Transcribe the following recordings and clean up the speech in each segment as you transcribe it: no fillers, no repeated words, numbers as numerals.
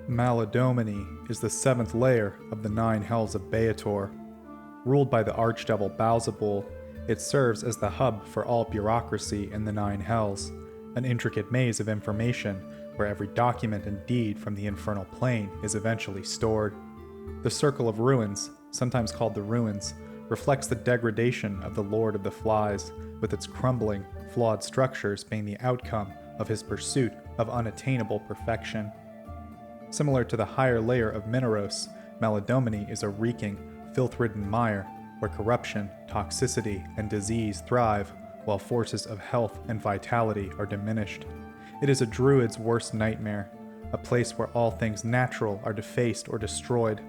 Maladomini is the seventh layer of the 9 hells of Baator. Ruled by the archdevil Baalzebul, it serves as the hub for all bureaucracy in the 9 hells, an intricate maze of information where every document and deed from the infernal plane is eventually stored. The Circle of Ruins, sometimes called the Ruins, reflects the degradation of the Lord of the Flies, with its crumbling, flawed structures being the outcome of his pursuit of unattainable perfection. Similar to the higher layer of Mineros, Maladomini is a reeking, filth-ridden mire where corruption, toxicity, and disease thrive, while forces of health and vitality are diminished. It is a druid's worst nightmare, a place where all things natural are defaced or destroyed.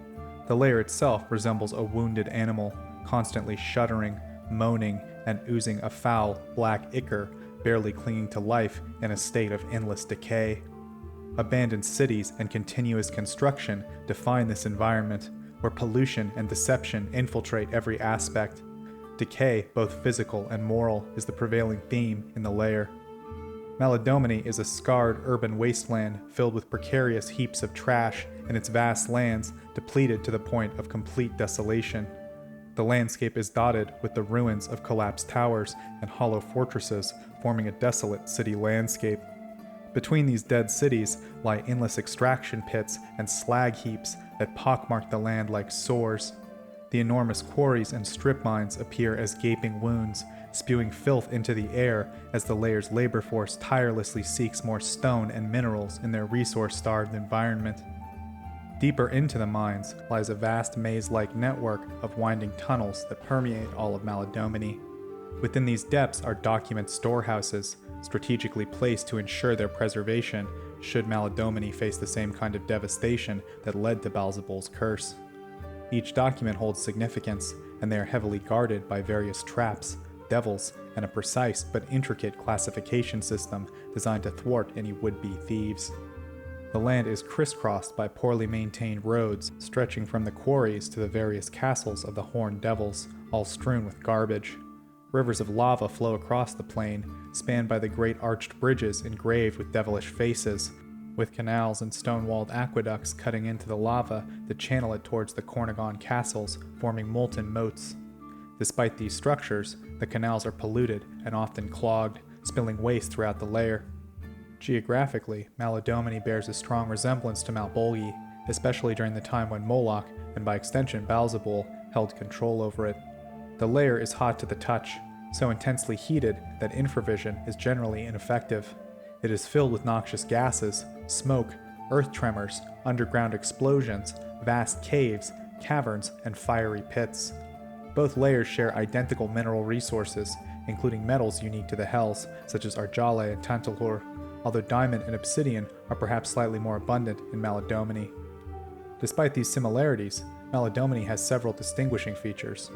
The layer itself resembles a wounded animal, constantly shuddering, moaning, and oozing a foul, black ichor, barely clinging to life in a state of endless decay. Abandoned cities and continuous construction define this environment, where pollution and deception infiltrate every aspect. Decay, both physical and moral, is the prevailing theme in the layer. Maladomini is a scarred urban wasteland filled with precarious heaps of trash and its vast lands depleted to the point of complete desolation. The landscape is dotted with the ruins of collapsed towers and hollow fortresses forming a desolate city landscape. Between these dead cities lie endless extraction pits and slag heaps that pockmark the land like sores. The enormous quarries and strip mines appear as gaping wounds, spewing filth into the air as the layer's labor force tirelessly seeks more stone and minerals in their resource-starved environment. Deeper into the mines lies a vast maze-like network of winding tunnels that permeate all of Maladomini. Within these depths are document storehouses, strategically placed to ensure their preservation should Maladomini face the same kind of devastation that led to Baalzebul's curse. Each document holds significance, and they are heavily guarded by various traps, devils, and a precise but intricate classification system designed to thwart any would-be thieves. The land is crisscrossed by poorly maintained roads stretching from the quarries to the various castles of the Horned Devils, all strewn with garbage. Rivers of lava flow across the plain, spanned by the great arched bridges engraved with devilish faces, with canals and stone-walled aqueducts cutting into the lava that channel it towards the Cornigon castles, forming molten moats. Despite these structures, the canals are polluted and often clogged, spilling waste throughout the layer. Geographically, Maladomini bears a strong resemblance to Malbolgi, especially during the time when Moloch, and by extension Baalzebul, held control over it. The layer is hot to the touch, so intensely heated that infravision is generally ineffective. It is filled with noxious gases, smoke, earth tremors, underground explosions, vast caves, caverns, and fiery pits. Both layers share identical mineral resources, including metals unique to the Hells, such as Argale and Tantalhur, although diamond and obsidian are perhaps slightly more abundant in Maladomini. Despite these similarities, Maladomini has several distinguishing features.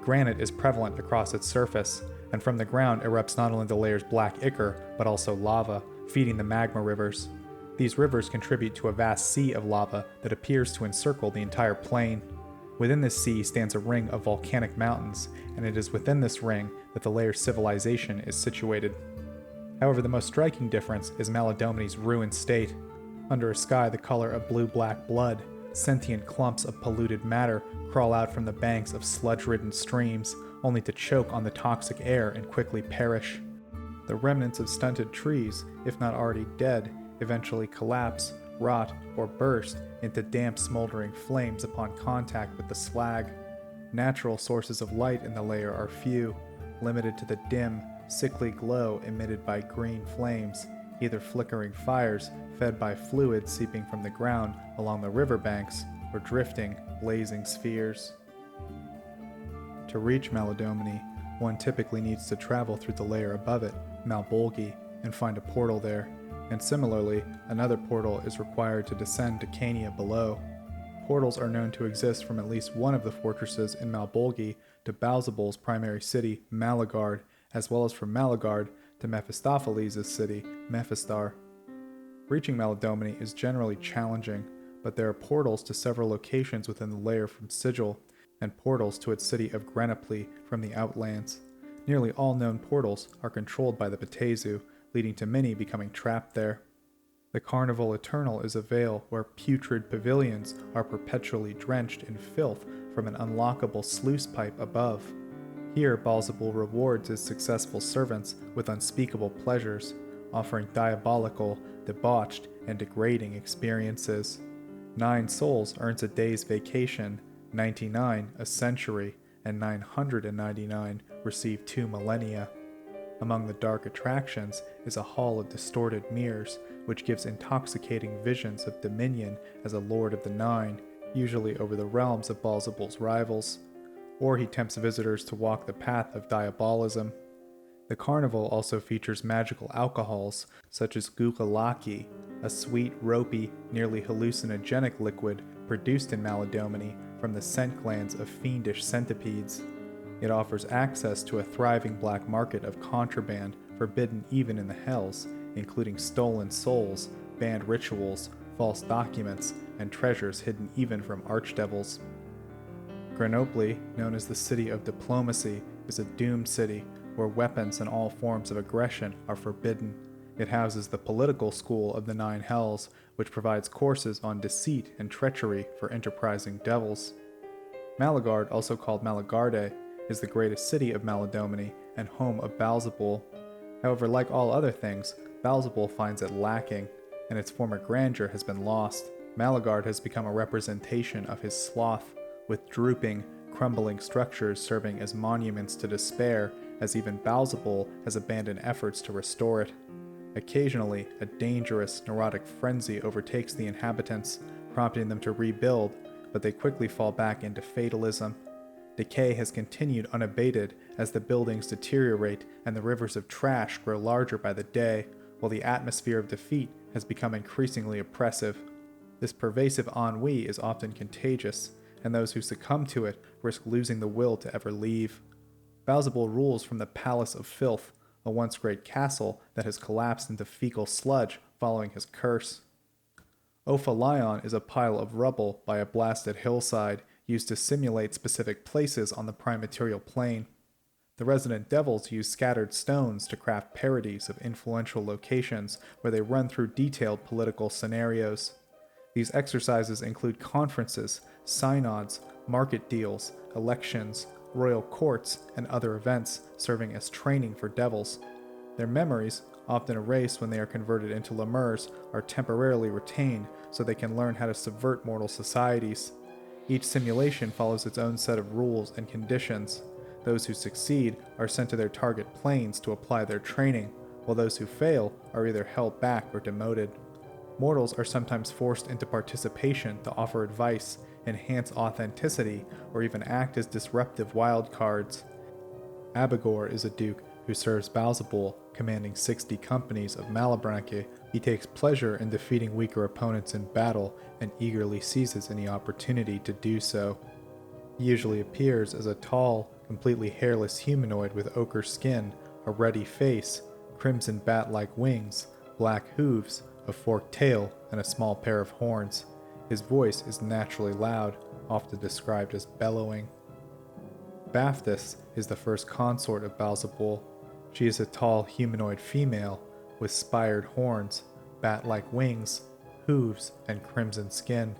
Granite is prevalent across its surface, and from the ground erupts not only the layer's black ichor, but also lava, feeding the magma rivers. These rivers contribute to a vast sea of lava that appears to encircle the entire plain. Within this sea stands a ring of volcanic mountains, and it is within this ring that the layer's civilization is situated. However, the most striking difference is Maladomini's ruined state. Under a sky the color of blue-black blood, sentient clumps of polluted matter crawl out from the banks of sludge-ridden streams, only to choke on the toxic air and quickly perish. The remnants of stunted trees, if not already dead, eventually collapse, rot, or burst into damp smoldering flames upon contact with the slag. Natural sources of light in the layer are few, limited to the dim, sickly glow emitted by green flames, either flickering fires fed by fluid seeping from the ground along the riverbanks, or drifting, blazing spheres. To reach Maladomini, one typically needs to travel through the layer above it, Malbolgi, and find a portal there, and similarly, another portal is required to descend to Cania below. Portals are known to exist from at least one of the fortresses in Malbolgi to Baalzebul's primary city, Malagard, as well as from Malagard to Mephistopheles' city, Mephistar. Reaching Maladomini is generally challenging, but there are portals to several locations within the layer from Sigil, and portals to its city of Grenapli from the Outlands. Nearly all known portals are controlled by the Patezu, leading to many becoming trapped there. The Carnival Eternal is a vale where putrid pavilions are perpetually drenched in filth from an unlockable sluice pipe above. Here, Baalzebul rewards his successful servants with unspeakable pleasures, offering diabolical, debauched, and degrading experiences. 9 souls earns a day's vacation, 99 a century, and 999 receive 2 millennia. Among the dark attractions is a hall of distorted mirrors, which gives intoxicating visions of dominion as a Lord of the Nine, usually over the realms of Baalzebul's rivals. Or he tempts visitors to walk the path of diabolism. The carnival also features magical alcohols, such as gukalaki, a sweet, ropey, nearly hallucinogenic liquid produced in Maladomini from the scent glands of fiendish centipedes. It offers access to a thriving black market of contraband forbidden even in the Hells, including stolen souls, banned rituals, false documents, and treasures hidden even from archdevils. Grenoble, known as the City of Diplomacy, is a doomed city where weapons and all forms of aggression are forbidden. It houses the political school of the Nine Hells, which provides courses on deceit and treachery for enterprising devils. Malagard, also called Malagard, is the greatest city of Maladomini and home of Baalzebul. However, like all other things, Baalzebul finds it lacking, and its former grandeur has been lost. Malagard has become a representation of his sloth, with drooping, crumbling structures serving as monuments to despair, as even Baalzebul has abandoned efforts to restore it. Occasionally, a dangerous, neurotic frenzy overtakes the inhabitants, prompting them to rebuild, but they quickly fall back into fatalism. Decay has continued unabated as the buildings deteriorate and the rivers of trash grow larger by the day, while the atmosphere of defeat has become increasingly oppressive. This pervasive ennui is often contagious, and those who succumb to it risk losing the will to ever leave. Baalzebul rules from the Palace of Filth, a once great castle that has collapsed into fecal sludge following his curse. Offalion is a pile of rubble by a blasted hillside used to simulate specific places on the prime material plane. The resident devils use scattered stones to craft parodies of influential locations where they run through detailed political scenarios. These exercises include conferences, synods, market deals, elections, royal courts, and other events, serving as training for devils. Their memories, often erased when they are converted into lemurs, are temporarily retained so they can learn how to subvert mortal societies. Each simulation follows its own set of rules and conditions. Those who succeed are sent to their target planes to apply their training, while those who fail are either held back or demoted. Mortals are sometimes forced into participation to offer advice, enhance authenticity, or even act as disruptive wildcards. Abigor is a duke who serves Baalzebul, commanding 60 companies of Malabranche. He takes pleasure in defeating weaker opponents in battle and eagerly seizes any opportunity to do so. He usually appears as a tall, completely hairless humanoid with ochre skin, a ruddy face, crimson bat-like wings, black hooves, a forked tail, and a small pair of horns. His voice is naturally loud, often described as bellowing. Baator is the first consort of Baalzebul. She is a tall humanoid female with spired horns, bat-like wings, hooves, and crimson skin.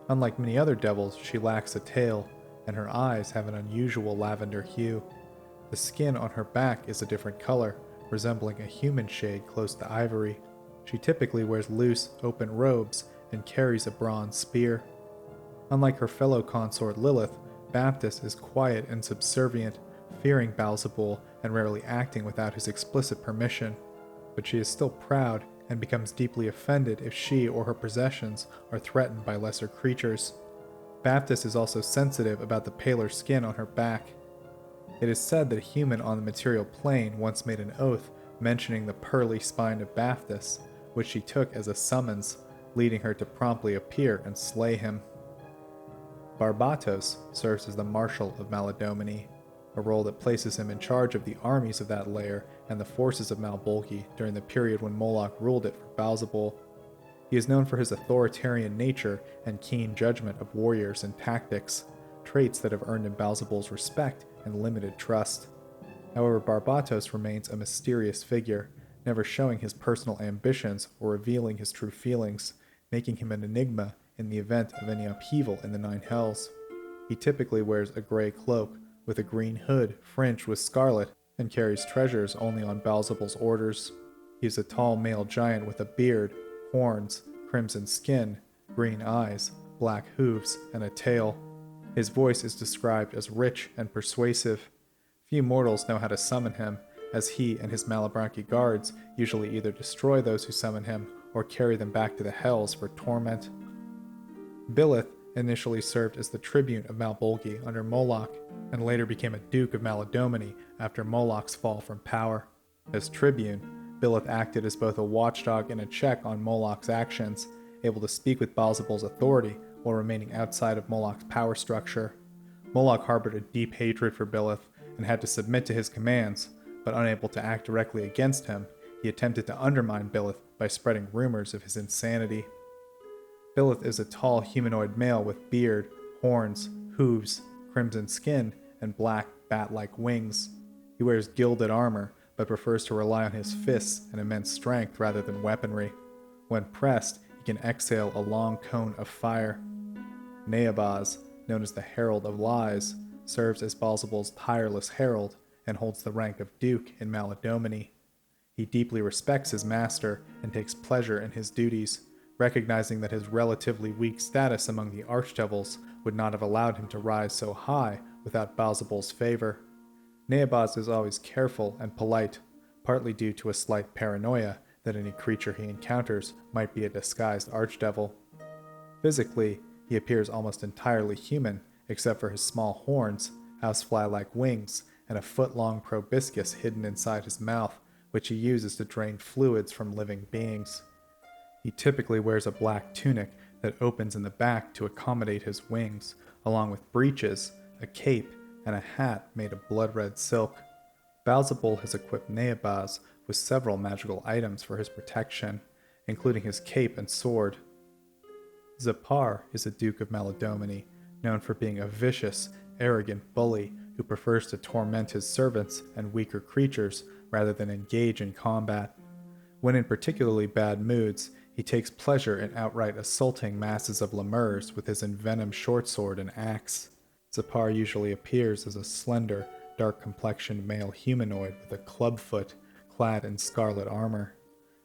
Unlike many other devils, she lacks a tail, and her eyes have an unusual lavender hue. The skin on her back is a different color, resembling a human shade close to ivory. She typically wears loose, open robes and carries a bronze spear. Unlike her fellow consort Lillith, Baator is quiet and subservient, fearing Baalzebul and rarely acting without his explicit permission. But she is still proud and becomes deeply offended if she or her possessions are threatened by lesser creatures. Baator is also sensitive about the paler skin on her back. It is said that a human on the material plane once made an oath mentioning the pearly spine of Baator, which she took as a summons, leading her to promptly appear and slay him. Barbatos serves as the Marshal of Maladomini, a role that places him in charge of the armies of that lair and the forces of Malbolgi during the period when Moloch ruled it for Baalzebul. He is known for his authoritarian nature and keen judgment of warriors and tactics, traits that have earned him Baalzebul's respect and limited trust. However, Barbatos remains a mysterious figure, never showing his personal ambitions or revealing his true feelings, making him an enigma in the event of any upheaval in the Nine Hells. He typically wears a gray cloak with a green hood fringed with scarlet and carries treasures only on Baalzebul's orders. He is a tall male giant with a beard, horns, crimson skin, green eyes, black hooves, and a tail. His voice is described as rich and persuasive. Few mortals know how to summon him, as he and his Malabranchi guards usually either destroy those who summon him or carry them back to the Hells for torment. Lillith initially served as the tribune of Malbolgi under Moloch, and later became a Duke of Maladomini after Moloch's fall from power. As tribune, Lillith acted as both a watchdog and a check on Moloch's actions, able to speak with Baalzebul's authority while remaining outside of Moloch's power structure. Moloch harbored a deep hatred for Lillith and had to submit to his commands, but unable to act directly against him, he attempted to undermine Lillith by spreading rumors of his insanity. Lillith is a tall humanoid male with beard, horns, hooves, crimson skin, and black, bat-like wings. He wears gilded armor, but prefers to rely on his fists and immense strength rather than weaponry. When pressed, he can exhale a long cone of fire. Ayperobos, known as the Herald of Lies, serves as Baalzebul's tireless herald and holds the rank of Duke in Maladomini. He deeply respects his master and takes pleasure in his duties, recognizing that his relatively weak status among the archdevils would not have allowed him to rise so high without Baalzebul's favor. Ayperobos is always careful and polite, partly due to a slight paranoia that any creature he encounters might be a disguised archdevil. Physically, he appears almost entirely human, except for his small horns, housefly-like wings, and a foot-long proboscis hidden inside his mouth, which he uses to drain fluids from living beings. He typically wears a black tunic that opens in the back to accommodate his wings, along with breeches, a cape, and a hat made of blood-red silk. Baalzebul has equipped Ayperobos with several magical items for his protection, including his cape and sword. Zapar is a Duke of Maladomini, known for being a vicious, arrogant bully who prefers to torment his servants and weaker creatures rather than engage in combat. When in particularly bad moods, he takes pleasure in outright assaulting masses of lemurs with his envenomed short sword and axe. Zapar usually appears as a slender, dark-complexioned male humanoid with a clubfoot, clad in scarlet armor.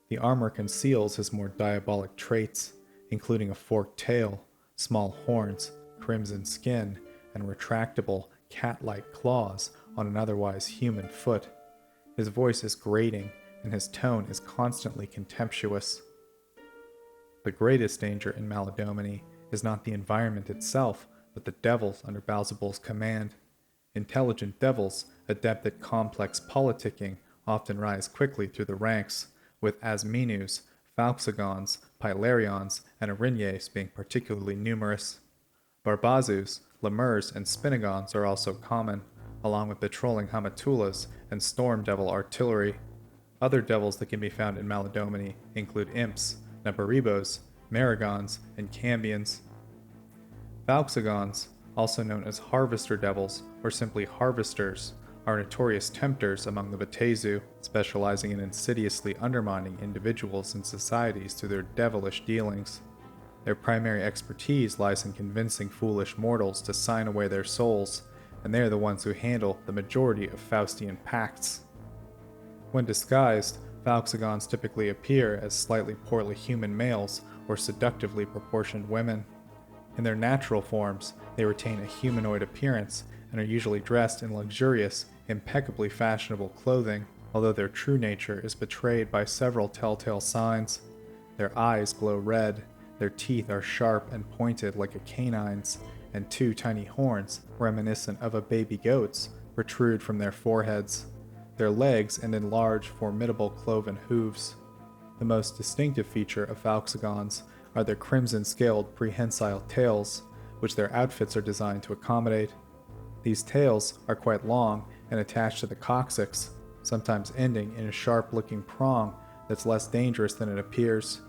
The armor conceals his more diabolic traits, including a forked tail, small horns, crimson skin, and retractable, cat-like claws on an otherwise human foot. His voice is grating, and his tone is constantly contemptuous. The greatest danger in Maladomini is not the environment itself, but the devils under Baalzebul's command. Intelligent devils, adept at complex politicking, often rise quickly through the ranks, with Asminus, Falxugons, Pylarions, and Erinyes being particularly numerous. Barbazus, lemurs, and spinagons are also common, along with patrolling Hamatulas and storm devil artillery. Other devils that can be found in Maladomini include imps, Ayperobos, marigons, and cambions. Falxugons, also known as harvester devils or simply harvesters, are notorious tempters among the Vatezu, specializing in insidiously undermining individuals and societies through their devilish dealings. Their primary expertise lies in convincing foolish mortals to sign away their souls, and they are the ones who handle the majority of Faustian pacts. When disguised, Falxugons typically appear as slightly portly human males or seductively proportioned women. In their natural forms, they retain a humanoid appearance and are usually dressed in luxurious, impeccably fashionable clothing, although their true nature is betrayed by several telltale signs. Their eyes glow red, their teeth are sharp and pointed like a canine's, and two tiny horns, reminiscent of a baby goat's, protrude from their foreheads. Their legs end in large, formidable cloven hooves. The most distinctive feature of Falxugons are their crimson-scaled prehensile tails, which their outfits are designed to accommodate. These tails are quite long and attached to the coccyx, sometimes ending in a sharp-looking prong that's less dangerous than it appears.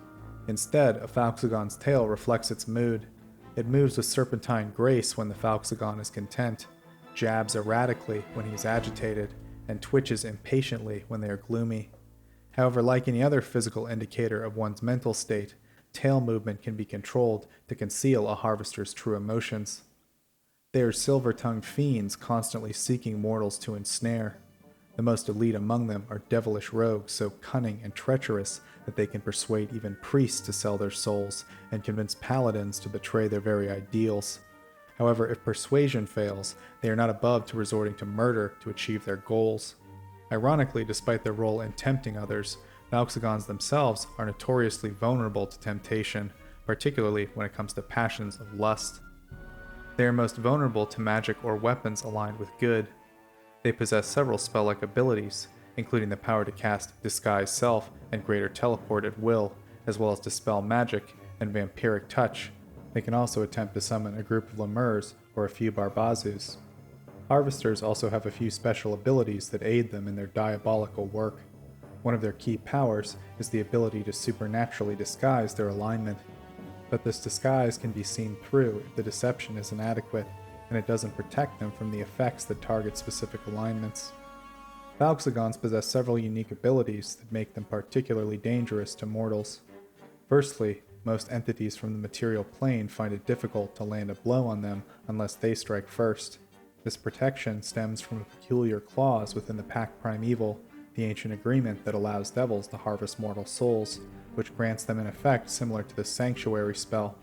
Instead, a Falxugon's tail reflects its mood. It moves with serpentine grace when the Falxugon is content, jabs erratically when he is agitated, and twitches impatiently when they are gloomy. However, like any other physical indicator of one's mental state, tail movement can be controlled to conceal a harvester's true emotions. They are silver-tongued fiends constantly seeking mortals to ensnare. The most elite among them are devilish rogues so cunning and treacherous that they can persuade even priests to sell their souls and convince paladins to betray their very ideals. However, if persuasion fails, they are not above to resorting to murder to achieve their goals. Ironically, despite their role in tempting others, Falxugons themselves are notoriously vulnerable to temptation, particularly when it comes to passions of lust. They are most vulnerable to magic or weapons aligned with good. They possess several spell-like abilities, including the power to cast Disguise Self and Greater Teleport at will, as well as Dispel Magic and Vampiric Touch. They can also attempt to summon a group of lemurs or a few barbazus. Harvesters also have a few special abilities that aid them in their diabolical work. One of their key powers is the ability to supernaturally disguise their alignment. But this disguise can be seen through if the deception is inadequate, and it doesn't protect them from the effects that target specific alignments. Falxugons possess several unique abilities that make them particularly dangerous to mortals. Firstly, most entities from the material plane find it difficult to land a blow on them unless they strike first. This protection stems from a peculiar clause within the Pact Primeval, the ancient agreement that allows devils to harvest mortal souls, which grants them an effect similar to the Sanctuary spell.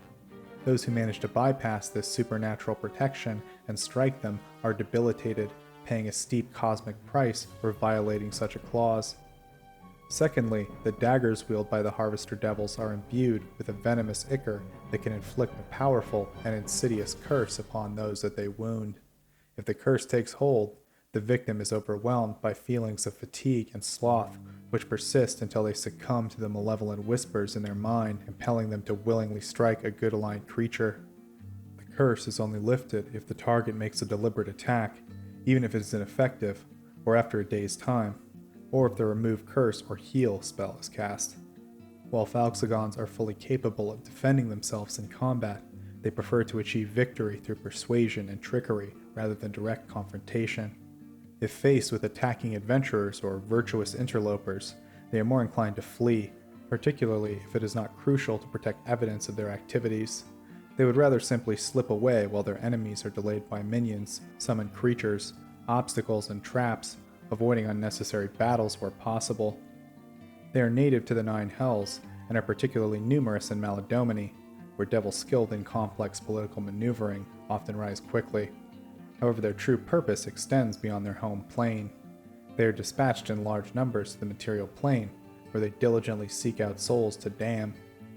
Those who manage to bypass this supernatural protection and strike them are debilitated, paying a steep cosmic price for violating such a clause. Secondly, the daggers wielded by the Harvester Devils are imbued with a venomous ichor that can inflict a powerful and insidious curse upon those that they wound. If the curse takes hold, the victim is overwhelmed by feelings of fatigue and sloth, which persist until they succumb to the malevolent whispers in their mind, impelling them to willingly strike a good-aligned creature. The curse is only lifted if the target makes a deliberate attack, even if it is ineffective, or after a day's time, or if the Remove Curse or Heal spell is cast. While Falxugons are fully capable of defending themselves in combat, they prefer to achieve victory through persuasion and trickery rather than direct confrontation. If faced with attacking adventurers or virtuous interlopers, they are more inclined to flee, particularly if it is not crucial to protect evidence of their activities. They would rather simply slip away while their enemies are delayed by minions, summoned creatures, obstacles, and traps, avoiding unnecessary battles where possible. They are native to the Nine Hells and are particularly numerous in Maladomini, where devils skilled in complex political maneuvering often rise quickly. However, their true purpose extends beyond their home plane. They are dispatched in large numbers to the material plane, where they diligently seek out souls to damn.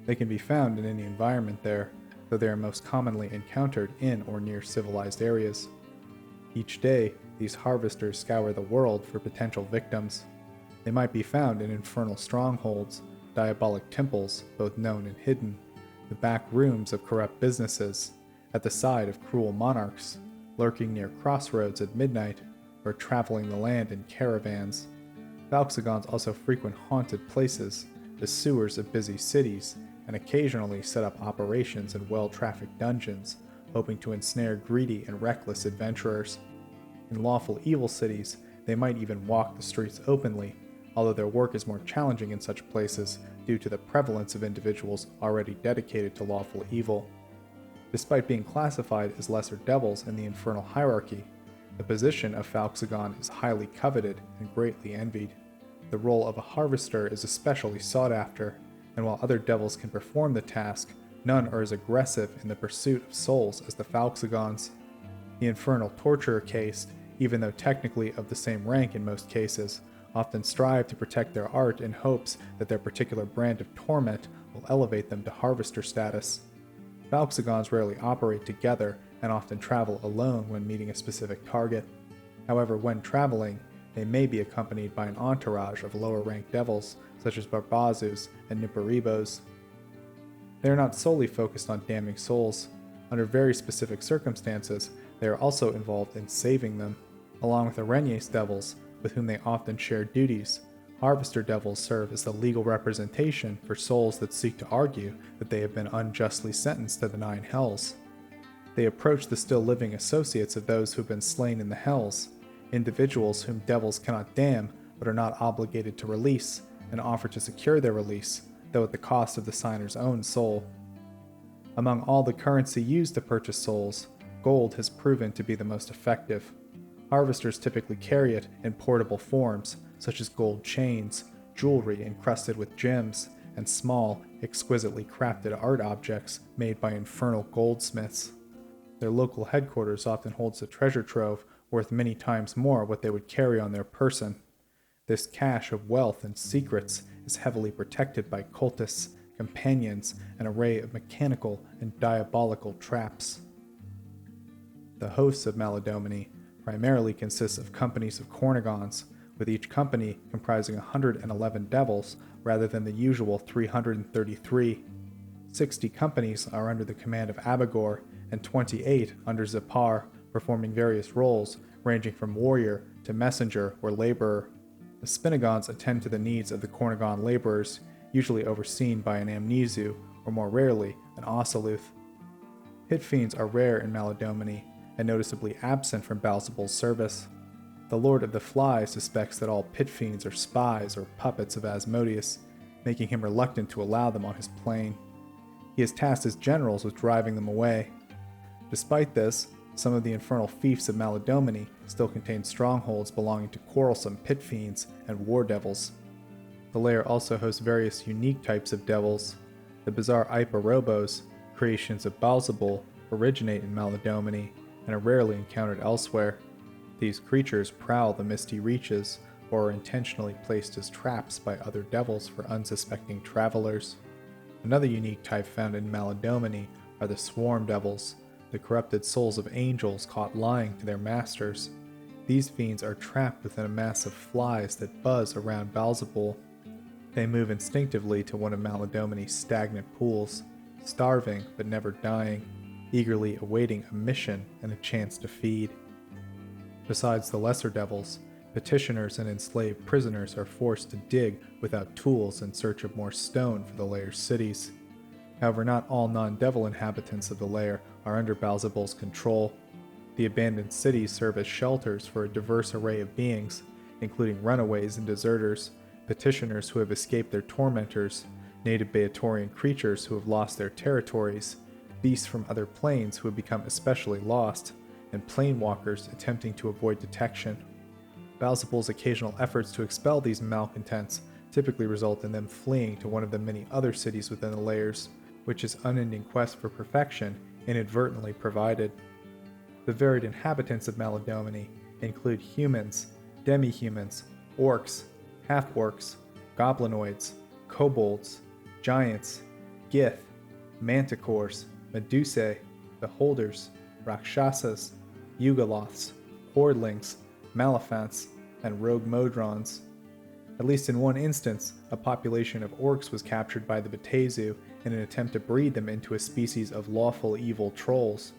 They can be found in any environment there, though they are most commonly encountered in or near civilized areas. Each day, these harvesters scour the world for potential victims. They might be found in infernal strongholds, diabolic temples, both known and hidden, the back rooms of corrupt businesses, at the side of cruel monarchs, lurking near crossroads at midnight, or traveling the land in caravans. Falxugons also frequent haunted places, the sewers of busy cities, and occasionally set up operations in well-trafficked dungeons, hoping to ensnare greedy and reckless adventurers. In lawful evil cities, they might even walk the streets openly, although their work is more challenging in such places due to the prevalence of individuals already dedicated to lawful evil. Despite being classified as lesser devils in the infernal hierarchy, the position of Falxugon is highly coveted and greatly envied. The role of a harvester is especially sought after, and while other devils can perform the task, none are as aggressive in the pursuit of souls as the Falxugons. The infernal torturer caste, even though technically of the same rank in most cases, often strive to protect their art in hopes that their particular brand of torment will elevate them to harvester status. Falxugons rarely operate together and often travel alone when meeting a specific target. However, when traveling, they may be accompanied by an entourage of lower-ranked devils such as barbazus and Ayperobos. They are not solely focused on damning souls. Under very specific circumstances, they are also involved in saving them. Along with Arenes devils, with whom they often share duties, Harvester devils serve as the legal representation for souls that seek to argue that they have been unjustly sentenced to the Nine Hells. They approach the still living associates of those who have been slain in the Hells, individuals whom devils cannot damn but are not obligated to release, and offer to secure their release, though at the cost of the signer's own soul. Among all the currency used to purchase souls, gold has proven to be the most effective. Harvesters typically carry it in portable forms, such as gold chains, jewelry encrusted with gems, and small, exquisitely crafted art objects made by infernal goldsmiths. Their local headquarters often holds a treasure trove worth many times more what they would carry on their person. This cache of wealth and secrets is heavily protected by cultists, companions, and an array of mechanical and diabolical traps. The hosts of Maladomini primarily consists of companies of Cornigons, with each company comprising 111 devils rather than the usual 333. 60 companies are under the command of Abagor, and 28 under Zipar, performing various roles ranging from warrior to messenger or laborer. The Spinagons attend to the needs of the Cornigon laborers, usually overseen by an Amnesu, or more rarely, an Ossiluth. Pit fiends are rare in Maladomini, and noticeably absent from Baalzebul's service. The Lord of the Flies suspects that all pit fiends are spies or puppets of Asmodeus, making him reluctant to allow them on his plane. He has tasked his generals with driving them away. Despite this, some of the infernal fiefs of Maladomini still contain strongholds belonging to quarrelsome pit fiends and war devils. The lair also hosts various unique types of devils. The bizarre Ayperobos, creations of Baalzebul, originate in Maladomini and are rarely encountered elsewhere. These creatures prowl the misty reaches or are intentionally placed as traps by other devils for unsuspecting travelers. Another unique type found in Maladomini are the swarm devils, the corrupted souls of angels caught lying to their masters. These fiends are trapped within a mass of flies that buzz around Baalzebul. They move instinctively to one of Maladomini's stagnant pools, starving but never dying, eagerly awaiting a mission and a chance to feed. Besides the lesser devils, petitioners and enslaved prisoners are forced to dig without tools in search of more stone for the lair's cities. However, not all non-devil inhabitants of the lair are under Baalzebul's control. The abandoned cities serve as shelters for a diverse array of beings, including runaways and deserters, petitioners who have escaped their tormentors, native Baatorian creatures who have lost their territories, beasts from other planes who have become especially lost, and planewalkers attempting to avoid detection. Baalzebul's occasional efforts to expel these malcontents typically result in them fleeing to one of the many other cities within the lairs, which his unending quest for perfection inadvertently provided. The varied inhabitants of Maladomini include humans, demi-humans, orcs, half-orcs, goblinoids, kobolds, giants, gith, manticores, medusae, beholders, rakshasas, yugoloths, hordlings, malephants, and rogue modrons. At least in one instance, a population of orcs was captured by the Baatezu in an attempt to breed them into a species of lawful evil trolls.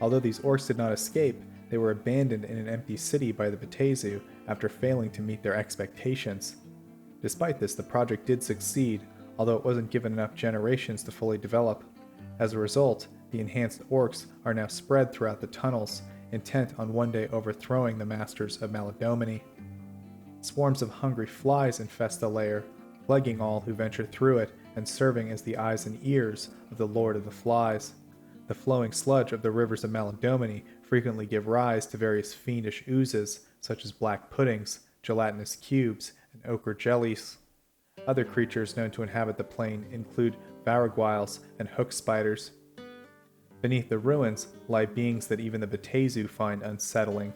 Although these orcs did not escape, they were abandoned in an empty city by the Baatezu after failing to meet their expectations. Despite this, the project did succeed, although it wasn't given enough generations to fully develop. As a result, the enhanced orcs are now spread throughout the tunnels, intent on one day overthrowing the masters of Maladomini. Swarms of hungry flies infest the lair, plaguing all who venture through it and serving as the eyes and ears of the Lord of the Flies. The flowing sludge of the rivers of Maladomini frequently give rise to various fiendish oozes, such as black puddings, gelatinous cubes, and ochre jellies. Other creatures known to inhabit the plain include variguiles and hook spiders. Beneath the ruins lie beings that even the Baatezu find unsettling.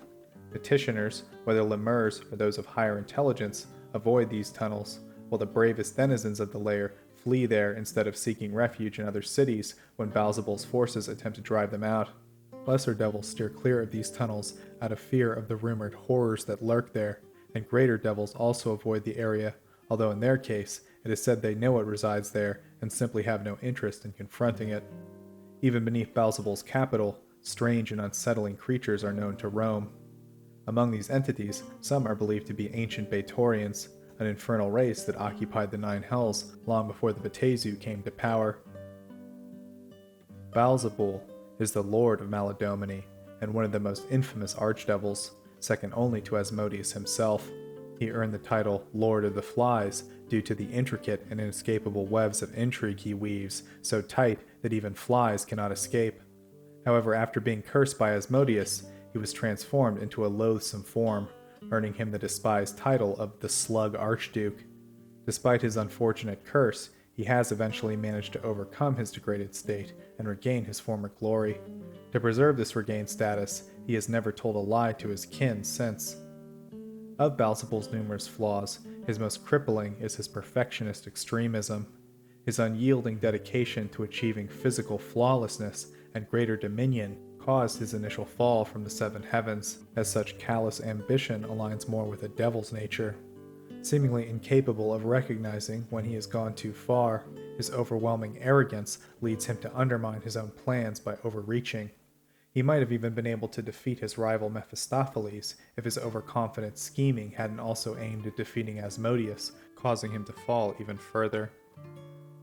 Petitioners, whether lemurs or those of higher intelligence, avoid these tunnels, while the bravest denizens of the lair flee there instead of seeking refuge in other cities when Baalzebul's forces attempt to drive them out. Lesser devils steer clear of these tunnels out of fear of the rumored horrors that lurk there, and greater devils also avoid the area, although in their case, it is said they know what resides there and simply have no interest in confronting it. Even beneath Baalzebul's capital, strange and unsettling creatures are known to roam. Among these entities, some are believed to be ancient Baatorians, an infernal race that occupied the Nine Hells long before the Baatezu came to power. Baalzebul is the lord of Maladomini and one of the most infamous archdevils, second only to Asmodeus himself. He earned the title Lord of the Flies due to the intricate and inescapable webs of intrigue he weaves, so tight that even flies cannot escape. However, after being cursed by Asmodeus, he was transformed into a loathsome form, earning him the despised title of the Slug Archduke. Despite his unfortunate curse, he has eventually managed to overcome his degraded state and regain his former glory. To preserve this regained status, he has never told a lie to his kin since. Of Baalzebul's numerous flaws, his most crippling is his perfectionist extremism. His unyielding dedication to achieving physical flawlessness and greater dominion caused his initial fall from the seven heavens, as such callous ambition aligns more with a devil's nature. Seemingly incapable of recognizing when he has gone too far, his overwhelming arrogance leads him to undermine his own plans by overreaching. He might have even been able to defeat his rival Mephistopheles if his overconfident scheming hadn't also aimed at defeating Asmodeus, causing him to fall even further.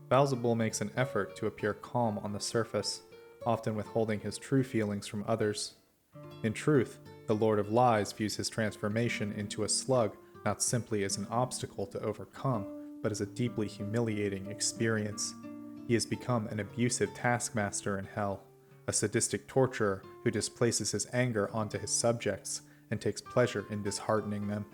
Baalzebul makes an effort to appear calm on the surface, often withholding his true feelings from others. In truth, the Lord of Lies views his transformation into a slug not simply as an obstacle to overcome, but as a deeply humiliating experience. He has become an abusive taskmaster in hell, a sadistic torturer who displaces his anger onto his subjects and takes pleasure in disheartening them.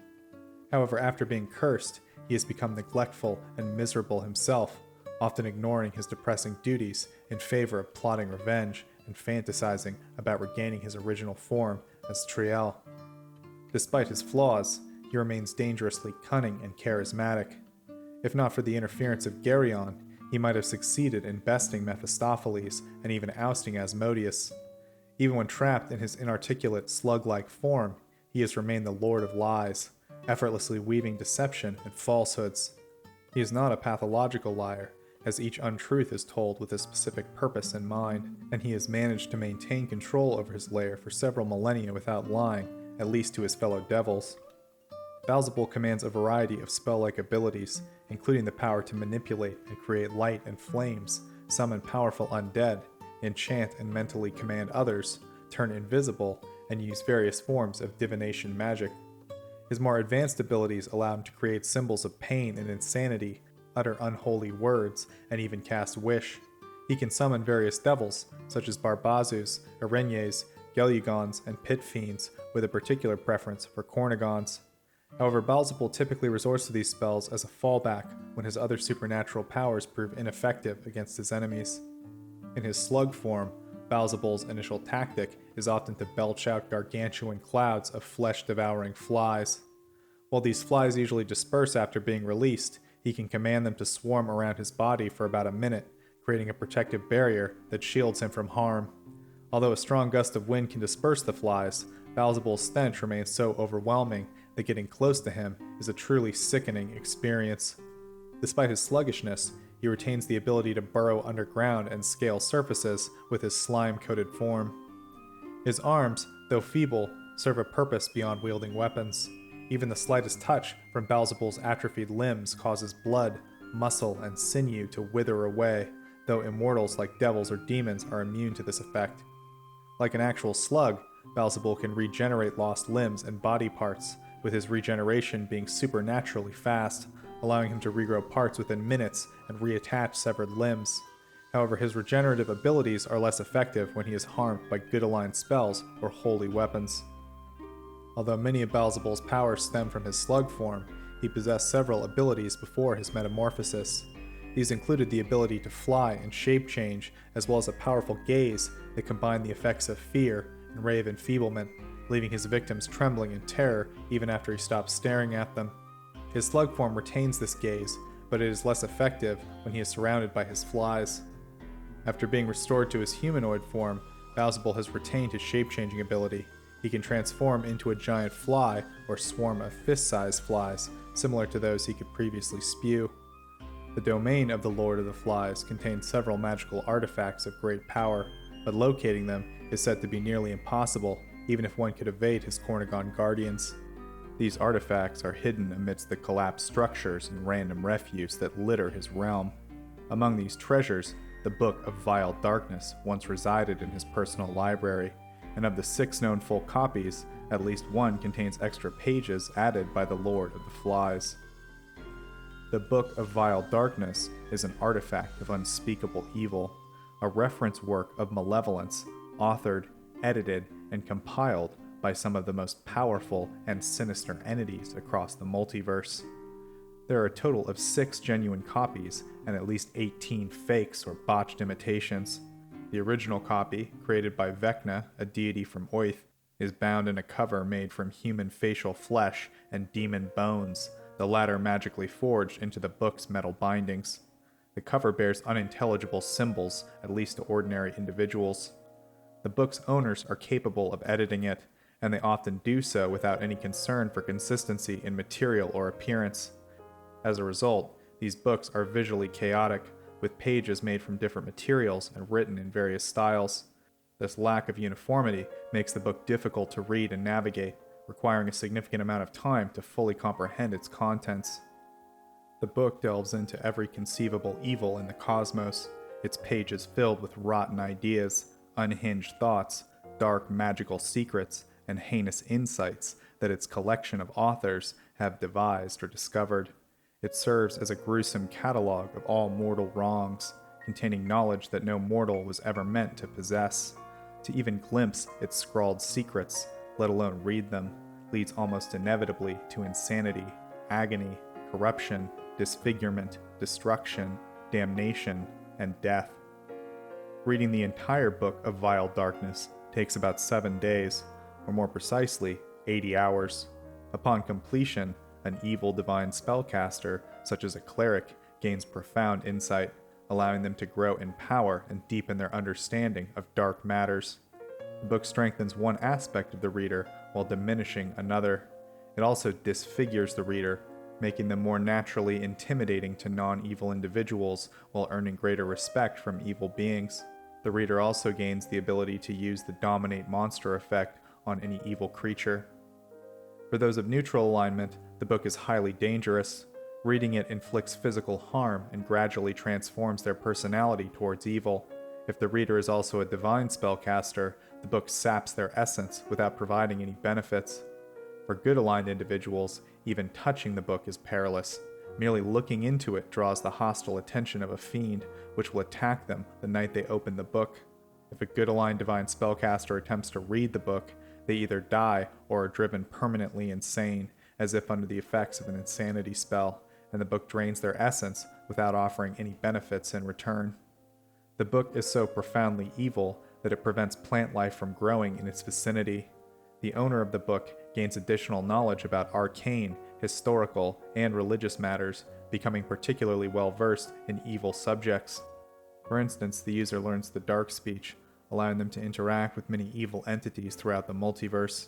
However, after being cursed, he has become neglectful and miserable himself, often ignoring his depressing duties in favor of plotting revenge and fantasizing about regaining his original form as Triel. Despite his flaws, he remains dangerously cunning and charismatic. If not for the interference of Geryon, he might have succeeded in besting Mephistopheles and even ousting Asmodeus. Even when trapped in his inarticulate slug-like form, he has remained the Lord of Lies, effortlessly weaving deception and falsehoods. He is not a pathological liar, as each untruth is told with a specific purpose in mind, and he has managed to maintain control over his lair for several millennia without lying, at least to his fellow devils. Baalzebul commands a variety of spell-like abilities, including the power to manipulate and create light and flames, summon powerful undead, enchant and mentally command others, turn invisible, and use various forms of divination magic. His more advanced abilities allow him to create symbols of pain and insanity, utter unholy words, and even cast wish. He can summon various devils, such as Barbazus, Araignées, Gelugons, and pit fiends, with a particular preference for Cornigons. However, Baalzebul typically resorts to these spells as a fallback when his other supernatural powers prove ineffective against his enemies. In his slug form, Baalzebul's initial tactic is often to belch out gargantuan clouds of flesh-devouring flies. While these flies usually disperse after being released, he can command them to swarm around his body for about a minute, creating a protective barrier that shields him from harm. Although a strong gust of wind can disperse the flies, Baalzebul's stench remains so overwhelming that getting close to him is a truly sickening experience. Despite his sluggishness, he retains the ability to burrow underground and scale surfaces with his slime-coated form. His arms, though feeble, serve a purpose beyond wielding weapons. Even the slightest touch from Baalzebul's atrophied limbs causes blood, muscle, and sinew to wither away, though immortals like devils or demons are immune to this effect. Like an actual slug, Baalzebul can regenerate lost limbs and body parts, with his regeneration being supernaturally fast, allowing him to regrow parts within minutes and reattach severed limbs. However, his regenerative abilities are less effective when he is harmed by good-aligned spells or holy weapons. Although many of Baalzebul's powers stem from his slug form, he possessed several abilities before his metamorphosis. These included the ability to fly and shape change, as well as a powerful gaze that combined the effects of fear and ray of enfeeblement, leaving his victims trembling in terror even after he stops staring at them. His slug form retains this gaze, but it is less effective when he is surrounded by his flies. After being restored to his humanoid form, Baalzebul has retained his shape-changing ability. He can transform into a giant fly or swarm of fist-sized flies, similar to those he could previously spew. The domain of the Lord of the Flies contains several magical artifacts of great power, but locating them is said to be nearly impossible, even if one could evade his Cornigon guardians. These artifacts are hidden amidst the collapsed structures and random refuse that litter his realm. Among these treasures, the Book of Vile Darkness once resided in his personal library. and of the 6 known full copies, at least one contains extra pages added by the Lord of the Flies. The Book of Vile Darkness is an artifact of unspeakable evil, a reference work of malevolence, authored, edited, and compiled by some of the most powerful and sinister entities across the multiverse. There are a total of 6 genuine copies and at least 18 fakes or botched imitations. The original copy, created by Vecna, a deity from Oath, is bound in a cover made from human facial flesh and demon bones, the latter magically forged into the book's metal bindings. The cover bears unintelligible symbols, at least to ordinary individuals. The book's owners are capable of editing it, and they often do so without any concern for consistency in material or appearance. As a result, these books are visually chaotic, with pages made from different materials and written in various styles. This lack of uniformity makes the book difficult to read and navigate, requiring a significant amount of time to fully comprehend its contents. The book delves into every conceivable evil in the cosmos, its pages filled with rotten ideas, unhinged thoughts, dark magical secrets, and heinous insights that its collection of authors have devised or discovered. It serves as a gruesome catalog of all mortal wrongs, containing knowledge that no mortal was ever meant to possess. To even glimpse its scrawled secrets, let alone read them, leads almost inevitably to insanity, agony, corruption, disfigurement, destruction, damnation, and death. Reading the entire Book of Vile Darkness takes about 7 days, or more precisely, 80 hours. Upon completion, an evil divine spellcaster, such as a cleric, gains profound insight, allowing them to grow in power and deepen their understanding of dark matters. The book strengthens one aspect of the reader while diminishing another. It also disfigures the reader, making them more naturally intimidating to non-evil individuals while earning greater respect from evil beings. The reader also gains the ability to use the Dominate Monster effect on any evil creature. For those of neutral alignment, the book is highly dangerous. Reading it inflicts physical harm and gradually transforms their personality towards evil. If the reader is also a divine spellcaster, the book saps their essence without providing any benefits. For good-aligned individuals, even touching the book is perilous. Merely looking into it draws the hostile attention of a fiend, which will attack them the night they open the book. If a good-aligned divine spellcaster attempts to read the book, they either die or are driven permanently insane, as if under the effects of an insanity spell, and the book drains their essence without offering any benefits in return. The book is so profoundly evil that it prevents plant life from growing in its vicinity. The owner of the book gains additional knowledge about arcane, historical, and religious matters, becoming particularly well-versed in evil subjects. For instance, the user learns the dark speech, allowing them to interact with many evil entities throughout the multiverse.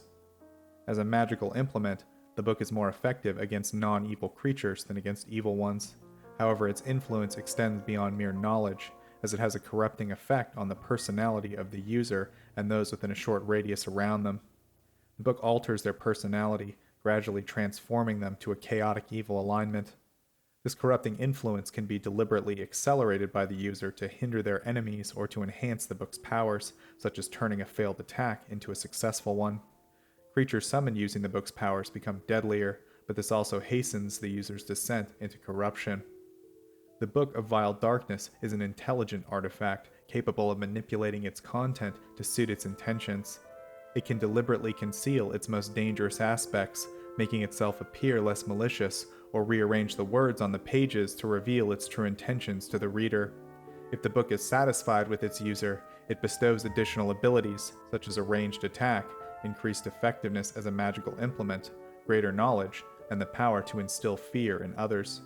As a magical implement, the book is more effective against non-evil creatures than against evil ones. However, its influence extends beyond mere knowledge, as it has a corrupting effect on the personality of the user and those within a short radius around them. The book alters their personality, gradually transforming them to a chaotic evil alignment. This corrupting influence can be deliberately accelerated by the user to hinder their enemies or to enhance the book's powers, such as turning a failed attack into a successful one. Creatures summoned using the book's powers become deadlier, but this also hastens the user's descent into corruption. The Book of Vile Darkness is an intelligent artifact capable of manipulating its content to suit its intentions. It can deliberately conceal its most dangerous aspects, making itself appear less malicious, or rearrange the words on the pages to reveal its true intentions to the reader. If the book is satisfied with its user, it bestows additional abilities, such as a ranged attack, increased effectiveness as a magical implement, greater knowledge, and the power to instill fear in others.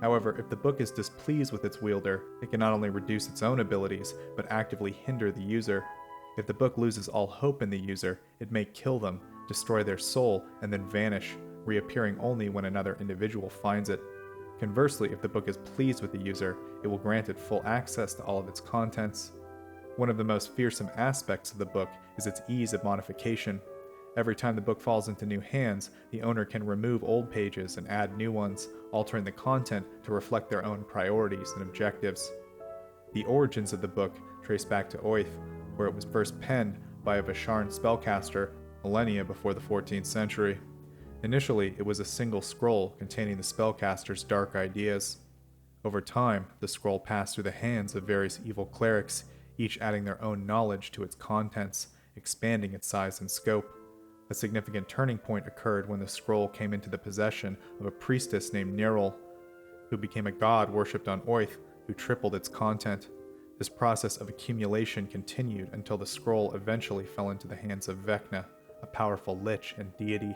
However, if the book is displeased with its wielder, it can not only reduce its own abilities, but actively hinder the user. If the book loses all hope in the user, it may kill them, destroy their soul, and then vanish, reappearing only when another individual finds it. Conversely, if the book is pleased with the user, it will grant it full access to all of its contents. One of the most fearsome aspects of the book is its ease of modification. Every time the book falls into new hands, the owner can remove old pages and add new ones, altering the content to reflect their own priorities and objectives. The origins of the book trace back to Oath, where it was first penned by a Visharn spellcaster millennia before the 14th century. Initially, it was a single scroll containing the spellcaster's dark ideas. Over time, the scroll passed through the hands of various evil clerics, each adding their own knowledge to its contents, expanding its size and scope. A significant turning point occurred when the scroll came into the possession of a priestess named Niril, who became a god worshipped on Oath, who tripled its content. This process of accumulation continued until the scroll eventually fell into the hands of Vecna, a powerful lich and deity.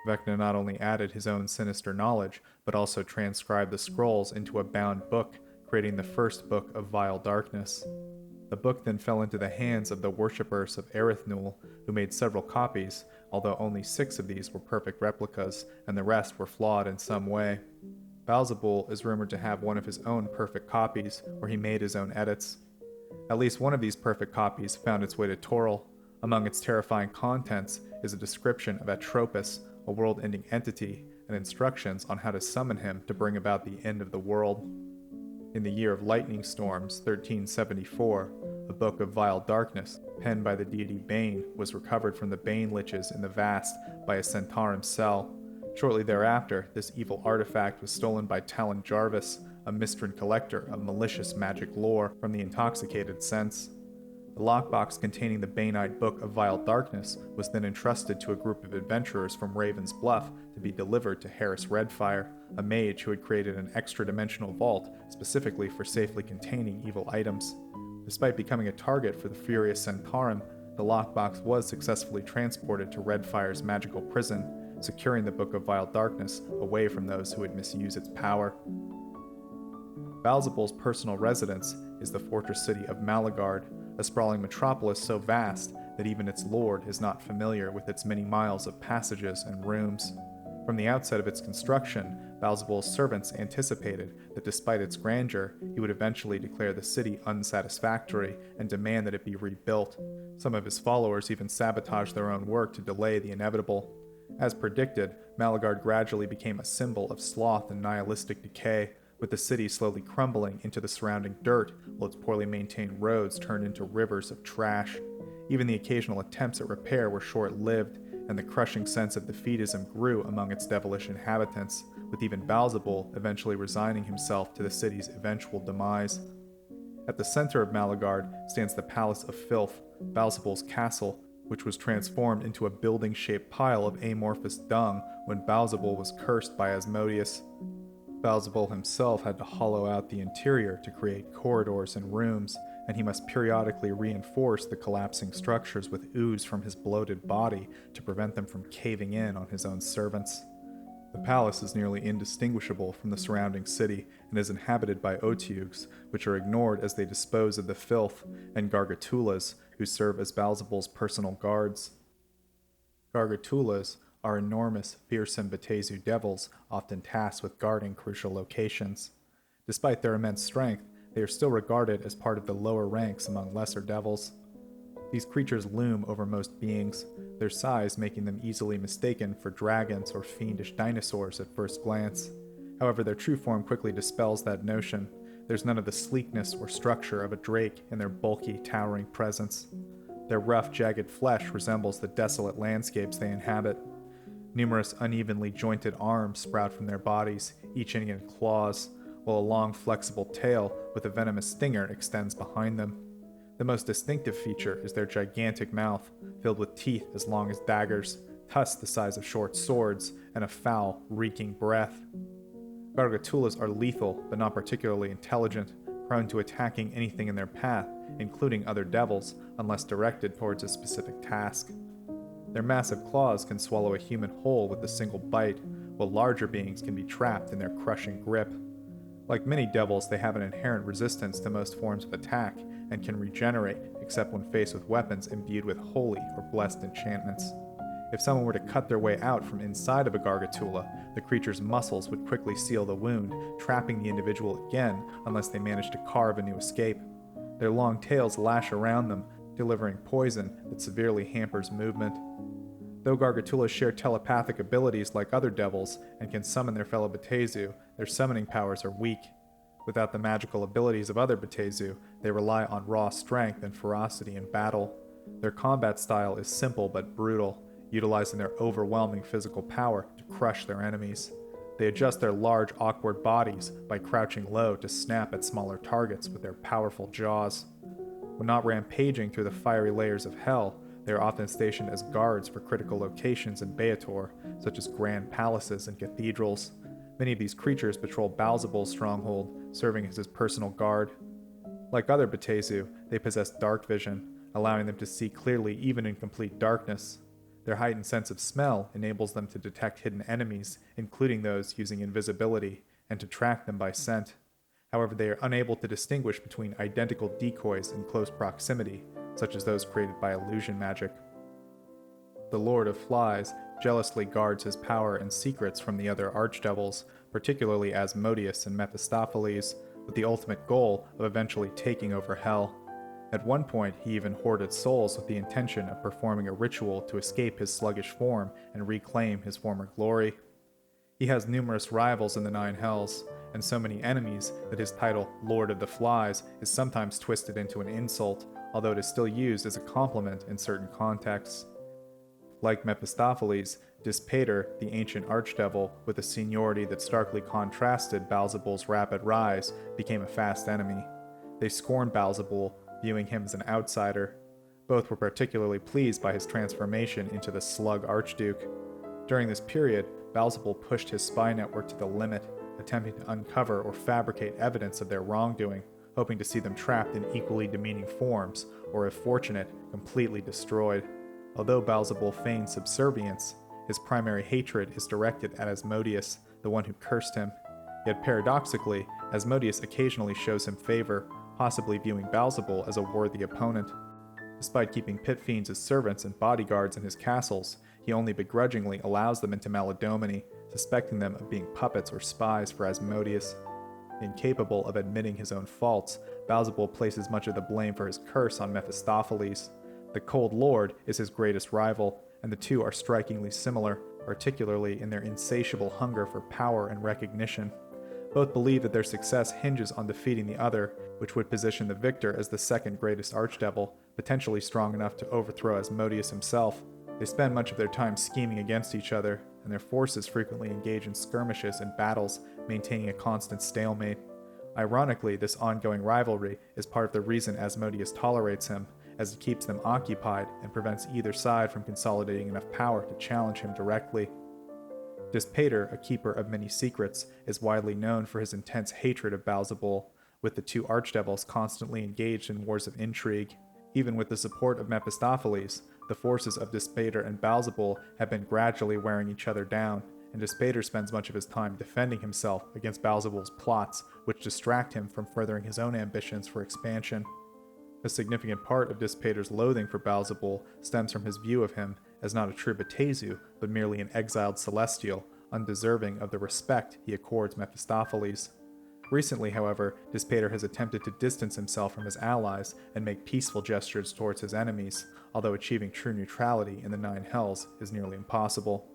Vecna not only added his own sinister knowledge, but also transcribed the scrolls into a bound book, creating the first book of Vile Darkness. The book then fell into the hands of the worshippers of Erethnul, who made several copies, although only 6 of these were perfect replicas, and the rest were flawed in some way. Baalzebul is rumored to have one of his own perfect copies, where he made his own edits. At least one of these perfect copies found its way to Toril. Among its terrifying contents is a description of Ayperobos, a world-ending entity, and instructions on how to summon him to bring about the end of the world. In the year of lightning storms, 1374, a book of Vile Darkness, penned by the deity Bane, was recovered from the Bane liches in the Vast by a Centaurum cell. Shortly thereafter, this evil artifact was stolen by Talon Jarvis, a Mistran collector of malicious magic lore, from the intoxicated sense. The lockbox containing the Baneite Book of Vile Darkness was then entrusted to a group of adventurers from Raven's Bluff to be delivered to Harris Redfire, a mage who had created an extra-dimensional vault specifically for safely containing evil items. Despite becoming a target for the furious Centaurum, the lockbox was successfully transported to Redfire's magical prison, securing the Book of Vile Darkness away from those who would misuse its power. Baalzebul's personal residence is the fortress city of Malagard, a sprawling metropolis so vast that even its lord is not familiar with its many miles of passages and rooms. From the outset of its construction, Baalzebul's servants anticipated that despite its grandeur, he would eventually declare the city unsatisfactory and demand that it be rebuilt. Some of his followers even sabotaged their own work to delay the inevitable. As predicted, Malagard gradually became a symbol of sloth and nihilistic decay, with the city slowly crumbling into the surrounding dirt while its poorly maintained roads turned into rivers of trash. Even the occasional attempts at repair were short-lived, and the crushing sense of defeatism grew among its devilish inhabitants, with even Baalzebul eventually resigning himself to the city's eventual demise. At the center of Malagard stands the Palace of Filth, Baalzebul's castle, which was transformed into a building-shaped pile of amorphous dung when Baalzebul was cursed by Asmodeus. Baalzebul himself had to hollow out the interior to create corridors and rooms, and he must periodically reinforce the collapsing structures with ooze from his bloated body to prevent them from caving in on his own servants. The palace is nearly indistinguishable from the surrounding city and is inhabited by Archdukes, which are ignored as they dispose of the filth, and Gargatulas, who serve as Baalzebul's personal guards. Gargatulas are enormous, fearsome Baator devils, often tasked with guarding crucial locations. Despite their immense strength, they are still regarded as part of the lower ranks among lesser devils. These creatures loom over most beings, their size making them easily mistaken for dragons or fiendish dinosaurs at first glance. However, their true form quickly dispels that notion. There's none of the sleekness or structure of a drake in their bulky, towering presence. Their rough, jagged flesh resembles the desolate landscapes they inhabit. Numerous unevenly jointed arms sprout from their bodies, each ending in claws, while a long, flexible tail with a venomous stinger extends behind them. The most distinctive feature is their gigantic mouth, filled with teeth as long as daggers, tusks the size of short swords, and a foul, reeking breath. Gargatulas are lethal, but not particularly intelligent, prone to attacking anything in their path, including other devils, unless directed towards a specific task. Their massive claws can swallow a human whole with a single bite, while larger beings can be trapped in their crushing grip. Like many devils, they have an inherent resistance to most forms of attack, and can regenerate, except when faced with weapons imbued with holy or blessed enchantments. If someone were to cut their way out from inside of a Gargatula, the creature's muscles would quickly seal the wound, trapping the individual again unless they managed to carve a new escape. Their long tails lash around them, delivering poison that severely hampers movement. Though Gargatulas share telepathic abilities like other devils and can summon their fellow Baator, their summoning powers are weak. Without the magical abilities of other Baator, they rely on raw strength and ferocity in battle. Their combat style is simple but brutal, utilizing their overwhelming physical power to crush their enemies. They adjust their large, awkward bodies by crouching low to snap at smaller targets with their powerful jaws. When not rampaging through the fiery layers of hell, they are often stationed as guards for critical locations in Baator, such as grand palaces and cathedrals. Many of these creatures patrol Baalzebul's stronghold, serving as his personal guard. Like other Batezu, they possess dark vision, allowing them to see clearly even in complete darkness. Their heightened sense of smell enables them to detect hidden enemies, including those using invisibility, and to track them by scent. However, they are unable to distinguish between identical decoys in close proximity, such as those created by illusion magic. The Lord of Flies jealously guards his power and secrets from the other archdevils, particularly Asmodeus and Mephistopheles, with the ultimate goal of eventually taking over hell. At one point, he even hoarded souls with the intention of performing a ritual to escape his sluggish form and reclaim his former glory. He has numerous rivals in the Nine Hells, and so many enemies that his title, Lord of the Flies, is sometimes twisted into an insult, although it is still used as a compliment in certain contexts. Like Mephistopheles, Dispater, the ancient archdevil, with a seniority that starkly contrasted Baalzebul's rapid rise, became a fast enemy. They scorned Baalzebul, viewing him as an outsider. Both were particularly pleased by his transformation into the Slug Archduke. During this period, Baalzebul pushed his spy network to the limit, attempting to uncover or fabricate evidence of their wrongdoing, hoping to see them trapped in equally demeaning forms, or if fortunate, completely destroyed. Although Baalzebul feigns subservience, his primary hatred is directed at Asmodeus, the one who cursed him. Yet paradoxically, Asmodeus occasionally shows him favor, possibly viewing Baalzebul as a worthy opponent. Despite keeping pit fiends as servants and bodyguards in his castles, he only begrudgingly allows them into Maladomini, suspecting them of being puppets or spies for Asmodeus. Incapable of admitting his own faults, Baalzebul places much of the blame for his curse on Mephistopheles. The Cold Lord is his greatest rival, and the two are strikingly similar, particularly in their insatiable hunger for power and recognition. Both believe that their success hinges on defeating the other, which would position the victor as the second greatest archdevil, potentially strong enough to overthrow Asmodeus himself. They spend much of their time scheming against each other, and their forces frequently engage in skirmishes and battles, maintaining a constant stalemate. Ironically, this ongoing rivalry is part of the reason Asmodeus tolerates him, as it keeps them occupied and prevents either side from consolidating enough power to challenge him directly. Dispater, a keeper of many secrets, is widely known for his intense hatred of Baalzebul, with the two archdevils constantly engaged in wars of intrigue. Even with the support of Mephistopheles, the forces of Dispater and Baalzebul have been gradually wearing each other down, and Dispater spends much of his time defending himself against Baalzebul's plots, which distract him from furthering his own ambitions for expansion. A significant part of Dispater's loathing for Baalzebul stems from his view of him as not a true Batezu, but merely an exiled celestial, undeserving of the respect he accords Mephistopheles. Recently, however, Dispater has attempted to distance himself from his allies and make peaceful gestures towards his enemies, although achieving true neutrality in the Nine Hells is nearly impossible.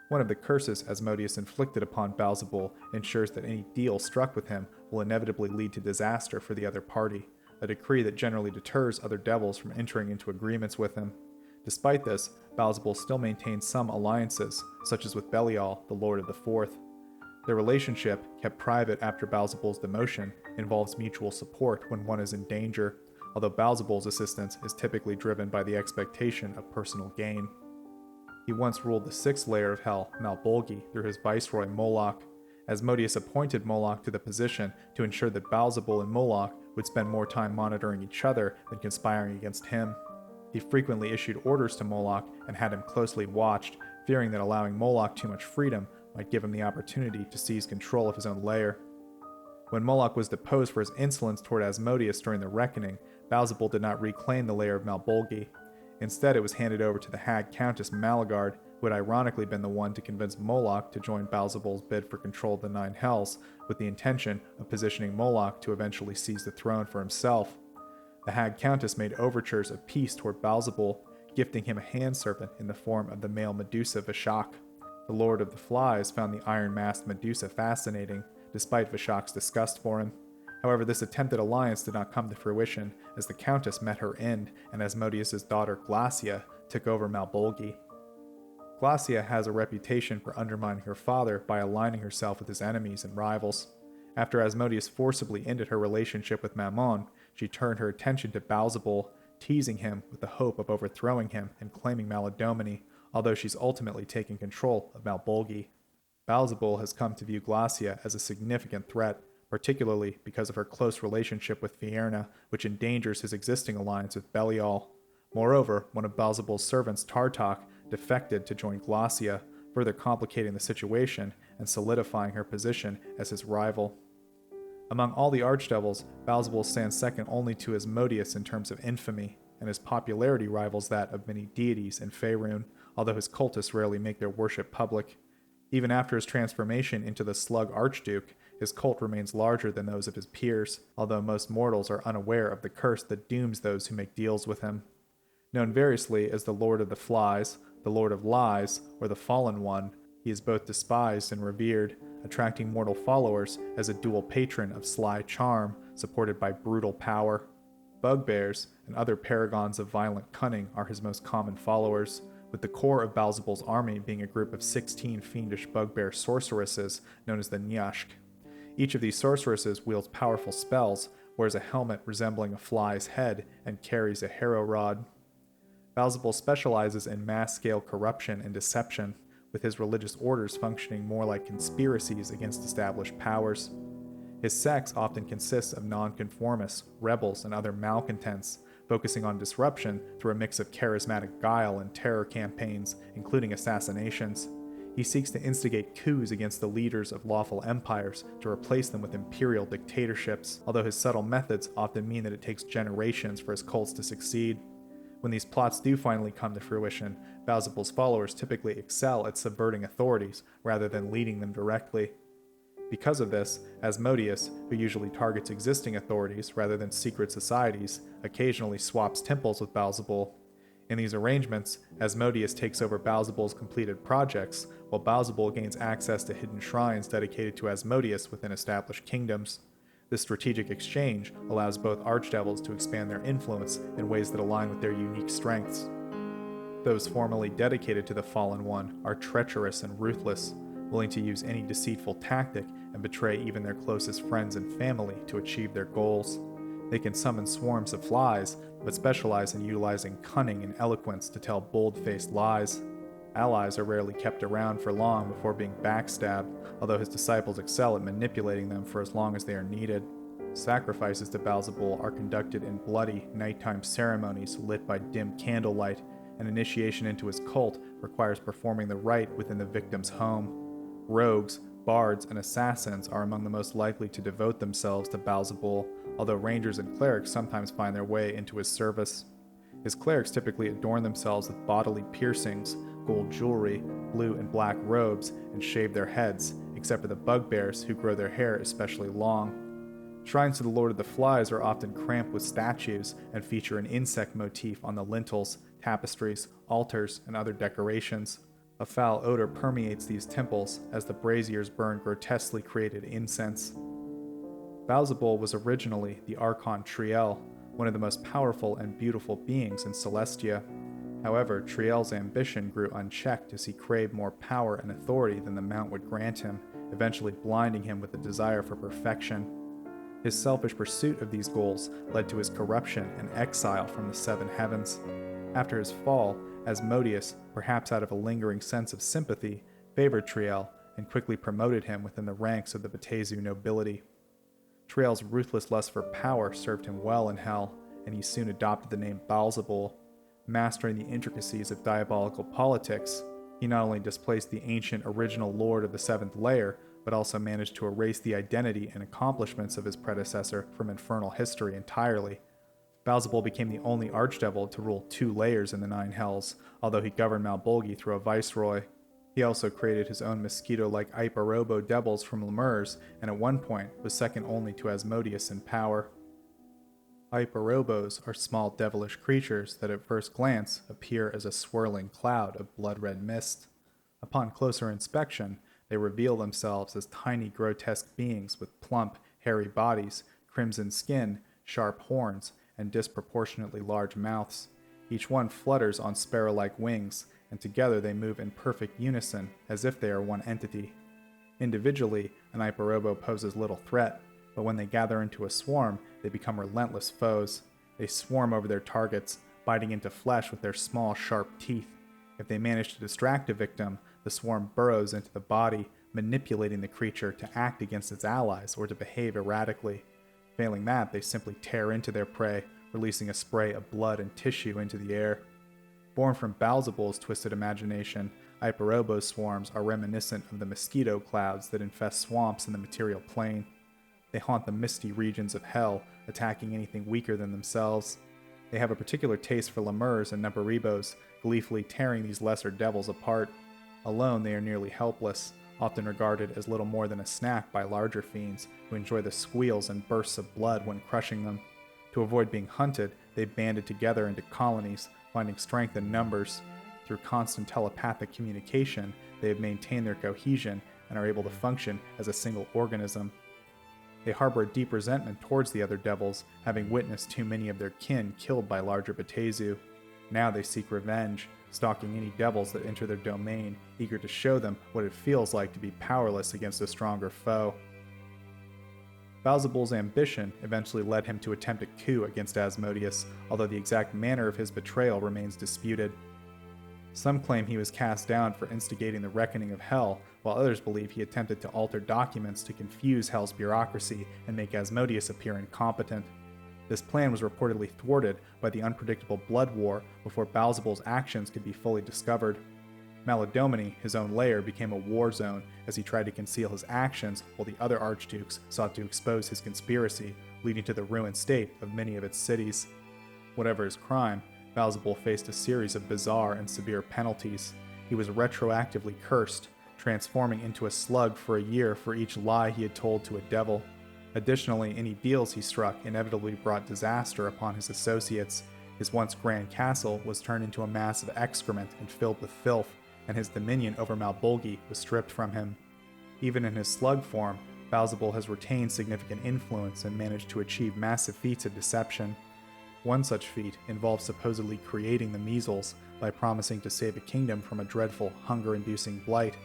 One of the curses Asmodeus inflicted upon Baalzebul ensures that any deal struck with him will inevitably lead to disaster for the other party, a decree that generally deters other devils from entering into agreements with him. Despite this, Baalzebul still maintains some alliances, such as with Belial, the Lord of the Fourth. Their relationship, kept private after Baalzebul's demotion, involves mutual support when one is in danger, although Baalzebul's assistance is typically driven by the expectation of personal gain. He once ruled the sixth layer of hell, Malbolgi, through his viceroy Moloch. Asmodeus appointed Moloch to the position to ensure that Baalzebul and Moloch would spend more time monitoring each other than conspiring against him. He frequently issued orders to Moloch and had him closely watched, fearing that allowing Moloch too much freedom might give him the opportunity to seize control of his own lair. When Moloch was deposed for his insolence toward Asmodeus during the Reckoning, Baalzebul did not reclaim the lair of Malbolgi. Instead, it was handed over to the hag Countess Malagard, who had ironically been the one to convince Moloch to join Baalzebul's bid for control of the Nine Hells, with the intention of positioning Moloch to eventually seize the throne for himself. The hag Countess made overtures of peace toward Baalzebul, gifting him a hand serpent in the form of the male Medusa Vishak. The Lord of the Flies found the iron-masked Medusa fascinating, despite Vishak's disgust for him. However, this attempted alliance did not come to fruition, as the Countess met her end, and Asmodeus' daughter Glacia took over Malbolgi. Glacia has a reputation for undermining her father by aligning herself with his enemies and rivals. After Asmodeus forcibly ended her relationship with Mammon, she turned her attention to Baalzebul, teasing him with the hope of overthrowing him and claiming Maladomini, although she's ultimately taken control of Malbolgi. Baalzebul has come to view Glacia as a significant threat, particularly because of her close relationship with Fierna, which endangers his existing alliance with Belial. Moreover, one of Baalzebul's servants, Tartok, defected to join Glacia, further complicating the situation and solidifying her position as his rival. Among all the archdevils, Baalzebul stands second only to Asmodeus in terms of infamy, and his popularity rivals that of many deities in Faerun, although his cultists rarely make their worship public. Even after his transformation into the Slug Archduke, his cult remains larger than those of his peers, although most mortals are unaware of the curse that dooms those who make deals with him. Known variously as the Lord of the Flies, the Lord of Lies, or the Fallen One, he is both despised and revered, attracting mortal followers as a dual patron of sly charm, supported by brutal power. Bugbears and other paragons of violent cunning are his most common followers, with the core of Baalzebul's army being a group of 16 fiendish bugbear sorceresses known as the Nyashk. Each of these sorceresses wields powerful spells, wears a helmet resembling a fly's head, and carries a harrow rod. Baalzebul specializes in mass-scale corruption and deception, with his religious orders functioning more like conspiracies against established powers. His sects often consists of nonconformists, rebels, and other malcontents, focusing on disruption through a mix of charismatic guile and terror campaigns, including assassinations. He seeks to instigate coups against the leaders of lawful empires to replace them with imperial dictatorships, although his subtle methods often mean that it takes generations for his cults to succeed. When these plots do finally come to fruition, Baalzebul's followers typically excel at subverting authorities rather than leading them directly. Because of this, Asmodeus, who usually targets existing authorities rather than secret societies, occasionally swaps temples with Baalzebul. In these arrangements, Asmodeus takes over Baalzebul's completed projects, while Baalzebul gains access to hidden shrines dedicated to Asmodeus within established kingdoms. This strategic exchange allows both archdevils to expand their influence in ways that align with their unique strengths. Those formerly dedicated to the Fallen One are treacherous and ruthless, willing to use any deceitful tactic and betray even their closest friends and family to achieve their goals. They can summon swarms of flies, but specialize in utilizing cunning and eloquence to tell bold-faced lies. Allies are rarely kept around for long before being backstabbed, although his disciples excel at manipulating them for as long as they are needed. Sacrifices to Baalzebul are conducted in bloody, nighttime ceremonies lit by dim candlelight, and initiation into his cult requires performing the rite within the victim's home. Rogues, bards, and assassins are among the most likely to devote themselves to Baalzebul, although rangers and clerics sometimes find their way into his service. His clerics typically adorn themselves with bodily piercings, gold jewelry, blue and black robes, and shave their heads, except for the bugbears who grow their hair especially long. Shrines to the Lord of the Flies are often cramped with statues and feature an insect motif on the lintels, tapestries, altars, and other decorations. A foul odor permeates these temples as the braziers burn grotesquely created incense. Baalzebul was originally the Archon Triel, one of the most powerful and beautiful beings in Celestia. However, Triel's ambition grew unchecked as he craved more power and authority than the Mount would grant him, eventually blinding him with the desire for perfection. His selfish pursuit of these goals led to his corruption and exile from the seven heavens. After his fall, Asmodeus, perhaps out of a lingering sense of sympathy, favored Triel and quickly promoted him within the ranks of the Batezu nobility. Triel's ruthless lust for power served him well in Hell, and he soon adopted the name Baalzebul. Mastering the intricacies of diabolical politics, he not only displaced the ancient original lord of the seventh layer, but also managed to erase the identity and accomplishments of his predecessor from infernal history entirely. Baalzebul became the only archdevil to rule 2 layers in the 9 hells, although he governed Malbolgi through a viceroy. He also created his own mosquito-like Ayperobos devils from lemurs, and at one point was second only to Asmodeus in power. Ayperobos are small devilish creatures that at first glance appear as a swirling cloud of blood-red mist. Upon closer inspection, they reveal themselves as tiny grotesque beings with plump, hairy bodies, crimson skin, sharp horns, and disproportionately large mouths. Each one flutters on sparrow-like wings, and together they move in perfect unison, as if they are one entity. Individually, an Ayperobos poses little threat, but when they gather into a swarm, they become relentless foes. They swarm over their targets, biting into flesh with their small, sharp teeth. If they manage to distract a victim, the swarm burrows into the body, manipulating the creature to act against its allies or to behave erratically. Failing that, they simply tear into their prey, releasing a spray of blood and tissue into the air. Born from Baalzebul's twisted imagination, Ayperobos swarms are reminiscent of the mosquito clouds that infest swamps in the material plane. They haunt the misty regions of hell, attacking anything weaker than themselves. They have a particular taste for lemurs and Ayperobos, gleefully tearing these lesser devils apart. Alone, they are nearly helpless, often regarded as little more than a snack by larger fiends who enjoy the squeals and bursts of blood when crushing them. To avoid being hunted, they banded together into colonies, finding strength in numbers. Through constant telepathic communication, they have maintained their cohesion and are able to function as a single organism. They harbor a deep resentment towards the other devils, having witnessed too many of their kin killed by larger Batezu. Now they seek revenge, stalking any devils that enter their domain, eager to show them what it feels like to be powerless against a stronger foe. Baalzebul's ambition eventually led him to attempt a coup against Asmodeus, although the exact manner of his betrayal remains disputed. Some claim he was cast down for instigating the reckoning of Hell, while others believe he attempted to alter documents to confuse Hell's bureaucracy and make Asmodeus appear incompetent. This plan was reportedly thwarted by the unpredictable blood war before Baalzebul's actions could be fully discovered. Maladomini, his own lair, became a war zone as he tried to conceal his actions while the other archdukes sought to expose his conspiracy, leading to the ruined state of many of its cities. Whatever his crime, Baalzebul faced a series of bizarre and severe penalties. He was retroactively cursed, transforming into a slug for a year for each lie he had told to a devil. Additionally, any deals he struck inevitably brought disaster upon his associates. His once grand castle was turned into a mass of excrement and filled with filth, and his dominion over Malbolgi was stripped from him. Even in his slug form, Baalzebul has retained significant influence and managed to achieve massive feats of deception. One such feat involves supposedly creating the measles by promising to save a kingdom from a dreadful, hunger-inducing blight.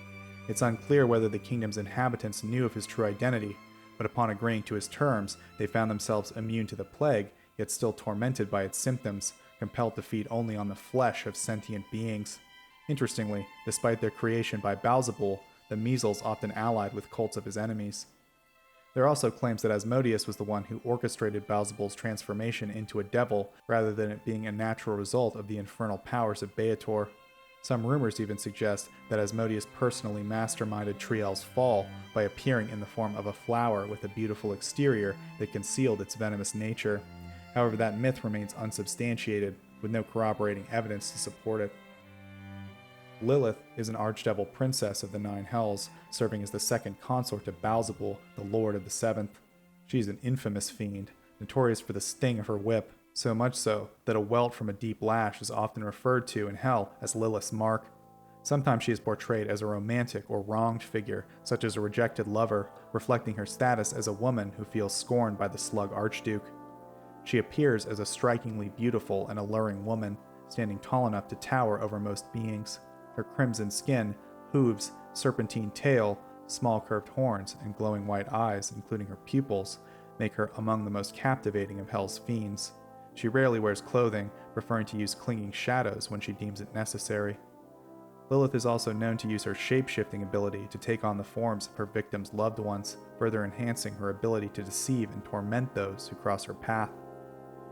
It's unclear whether the kingdom's inhabitants knew of his true identity, but upon agreeing to his terms, they found themselves immune to the plague, yet still tormented by its symptoms, compelled to feed only on the flesh of sentient beings. Interestingly, despite their creation by Baalzebul, the measles often allied with cults of his enemies. There are also claims that Asmodeus was the one who orchestrated Baalzebul's transformation into a devil, rather than it being a natural result of the infernal powers of Baator. Some rumors even suggest that Asmodeus personally masterminded Triel's fall by appearing in the form of a flower with a beautiful exterior that concealed its venomous nature. However, that myth remains unsubstantiated, with no corroborating evidence to support it. Lillith is an archdevil princess of the Nine Hells, serving as the second consort to Baalzebul, the Lord of the Seventh. She is an infamous fiend, notorious for the sting of her whip, so much so that a welt from a deep lash is often referred to in Hell as Lilith's mark. Sometimes she is portrayed as a romantic or wronged figure, such as a rejected lover, reflecting her status as a woman who feels scorned by the slug archduke. She appears as a strikingly beautiful and alluring woman, standing tall enough to tower over most beings. Her crimson skin, hooves, serpentine tail, small curved horns, and glowing white eyes, including her pupils, make her among the most captivating of Hell's fiends. She rarely wears clothing, preferring to use clinging shadows when she deems it necessary. Lillith is also known to use her shape-shifting ability to take on the forms of her victims' loved ones, further enhancing her ability to deceive and torment those who cross her path.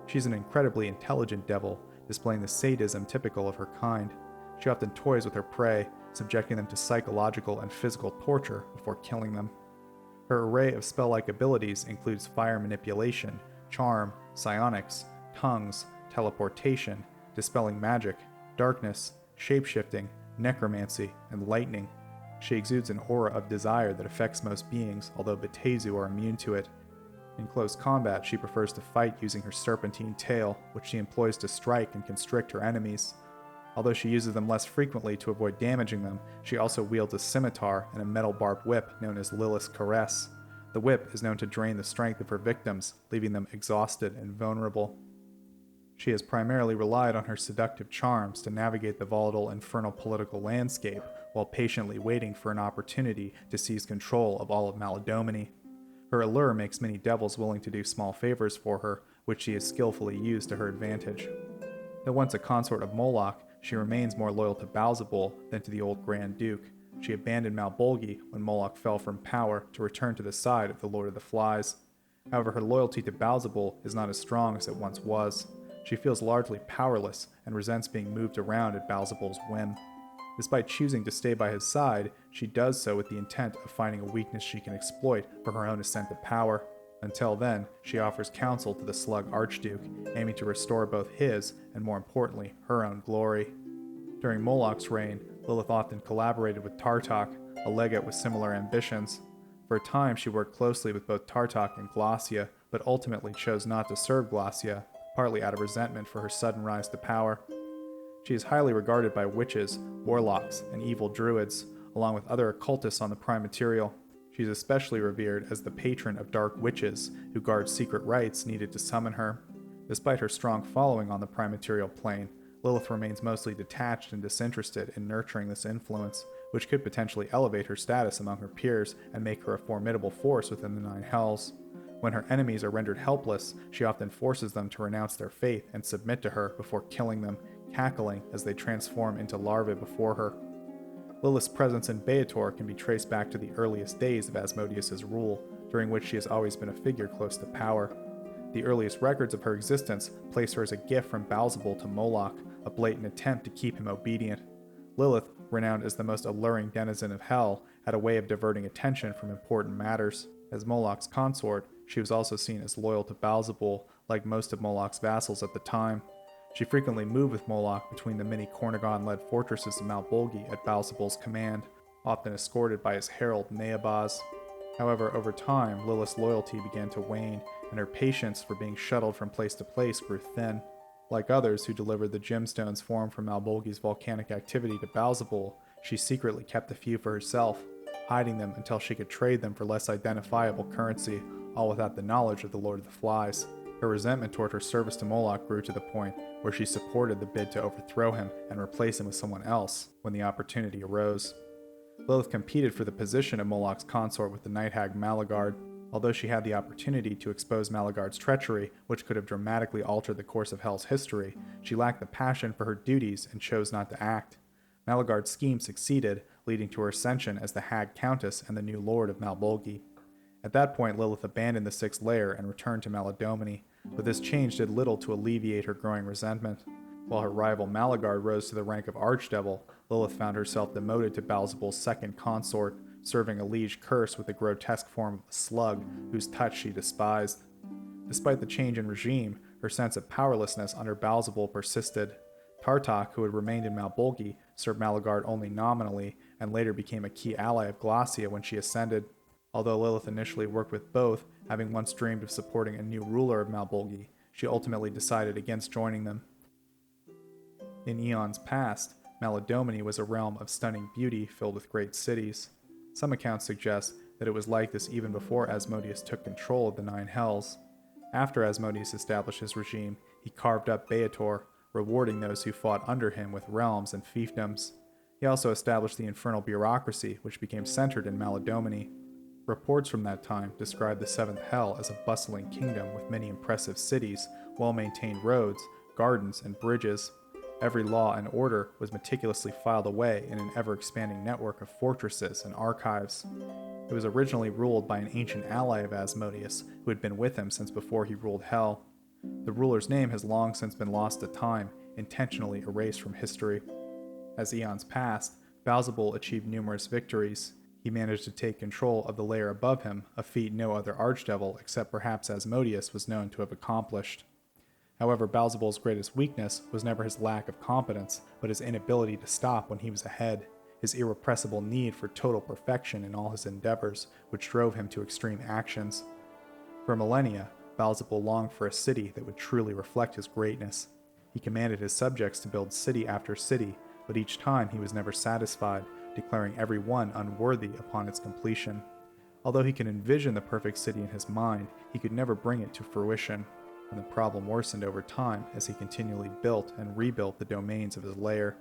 She's an incredibly intelligent devil, displaying the sadism typical of her kind. She often toys with her prey, subjecting them to psychological and physical torture before killing them. Her array of spell-like abilities includes fire manipulation, charm, psionics, tongues, teleportation, dispelling magic, darkness, shapeshifting, necromancy, and lightning. She exudes an aura of desire that affects most beings, although Batezu are immune to it. In close combat, she prefers to fight using her serpentine tail, which she employs to strike and constrict her enemies. Although she uses them less frequently to avoid damaging them, she also wields a scimitar and a metal barbed whip known as Lilith's Caress. The whip is known to drain the strength of her victims, leaving them exhausted and vulnerable. She has primarily relied on her seductive charms to navigate the volatile infernal political landscape while patiently waiting for an opportunity to seize control of all of Maladomini. Her allure makes many devils willing to do small favors for her, which she has skillfully used to her advantage. Though once a consort of Moloch, she remains more loyal to Baalzebul than to the old Grand Duke. She abandoned Malbolgi when Moloch fell from power to return to the side of the Lord of the Flies. However, her loyalty to Baalzebul is not as strong as it once was. She feels largely powerless and resents being moved around at Baalzebul's whim. Despite choosing to stay by his side, she does so with the intent of finding a weakness she can exploit for her own ascent to power. Until then, she offers counsel to the slug Archduke, aiming to restore both his and, more importantly, her own glory. During Moloch's reign, Lillith often collaborated with Tartok, a legate with similar ambitions. For a time, she worked closely with both Tartok and Glacia, but ultimately chose not to serve Glacia, partly out of resentment for her sudden rise to power. She is highly regarded by witches, warlocks, and evil druids, along with other occultists on the Prime Material. She is especially revered as the patron of dark witches who guard secret rites needed to summon her. Despite her strong following on the Prime Material plane, Lillith remains mostly detached and disinterested in nurturing this influence, which could potentially elevate her status among her peers and make her a formidable force within the Nine Hells. When her enemies are rendered helpless, she often forces them to renounce their faith and submit to her before killing them, cackling as they transform into larvae before her. Lilith's presence in Baator can be traced back to the earliest days of Asmodeus' rule, during which she has always been a figure close to power. The earliest records of her existence place her as a gift from Baalzebul to Moloch, a blatant attempt to keep him obedient. Lillith, renowned as the most alluring denizen of Hell, had a way of diverting attention from important matters. As Moloch's consort, she was also seen as loyal to Baalzebul, like most of Moloch's vassals at the time. She frequently moved with Moloch between the many Kornagon-led fortresses of Malbolgi at Baalzebul's command, often escorted by his herald Neabaz. However, over time, Lilith's loyalty began to wane, and her patience for being shuttled from place to place grew thin. Like others who delivered the gemstones formed from Malbolgi's volcanic activity to Baalzebul, she secretly kept a few for herself, hiding them until she could trade them for less identifiable currency, all without the knowledge of the Lord of the Flies. Her resentment toward her service to Moloch grew to the point where she supported the bid to overthrow him and replace him with someone else when the opportunity arose. Lillith competed for the position of Moloch's consort with the night hag Malagard. Although she had the opportunity to expose Malagard's treachery, which could have dramatically altered the course of Hell's history, she lacked the passion for her duties and chose not to act. Malagard's scheme succeeded, leading to her ascension as the Hag Countess and the new Lord of Malbolgi. At that point, Lillith abandoned the Sixth Layer and returned to Maladomini, but this change did little to alleviate her growing resentment. While her rival Malagard rose to the rank of Archdevil, Lillith found herself demoted to Baalzebul's second consort, serving a liege curse with the grotesque form of a slug whose touch she despised. Despite the change in regime, her sense of powerlessness under Baalzebul persisted. Tartok, who had remained in Malbolgi, served Malagard only nominally, and later became a key ally of Glacia when she ascended. Although Lillith initially worked with both, having once dreamed of supporting a new ruler of Malbolgi, she ultimately decided against joining them. In eons past, Maladomini was a realm of stunning beauty filled with great cities. Some accounts suggest that it was like this even before Asmodeus took control of the Nine Hells. After Asmodeus established his regime, he carved up Baator, rewarding those who fought under him with realms and fiefdoms. He also established the infernal bureaucracy, which became centered in Maladomini. Reports from that time describe the Seventh Hell as a bustling kingdom with many impressive cities, well-maintained roads, gardens, and bridges. Every law and order was meticulously filed away in an ever-expanding network of fortresses and archives. It was originally ruled by an ancient ally of Asmodeus who had been with him since before he ruled Hell. The ruler's name has long since been lost to time, intentionally erased from history. As eons passed, Baalzebul achieved numerous victories. He managed to take control of the layer above him, a feat no other archdevil except perhaps Asmodeus was known to have accomplished. However, Baalzebul's greatest weakness was never his lack of competence, but his inability to stop when he was ahead, his irrepressible need for total perfection in all his endeavors, which drove him to extreme actions. For millennia, Baalzebul longed for a city that would truly reflect his greatness. He commanded his subjects to build city after city, but each time he was never satisfied, declaring every one unworthy upon its completion. Although he could envision the perfect city in his mind, he could never bring it to fruition, and the problem worsened over time as he continually built and rebuilt the domains of his lair.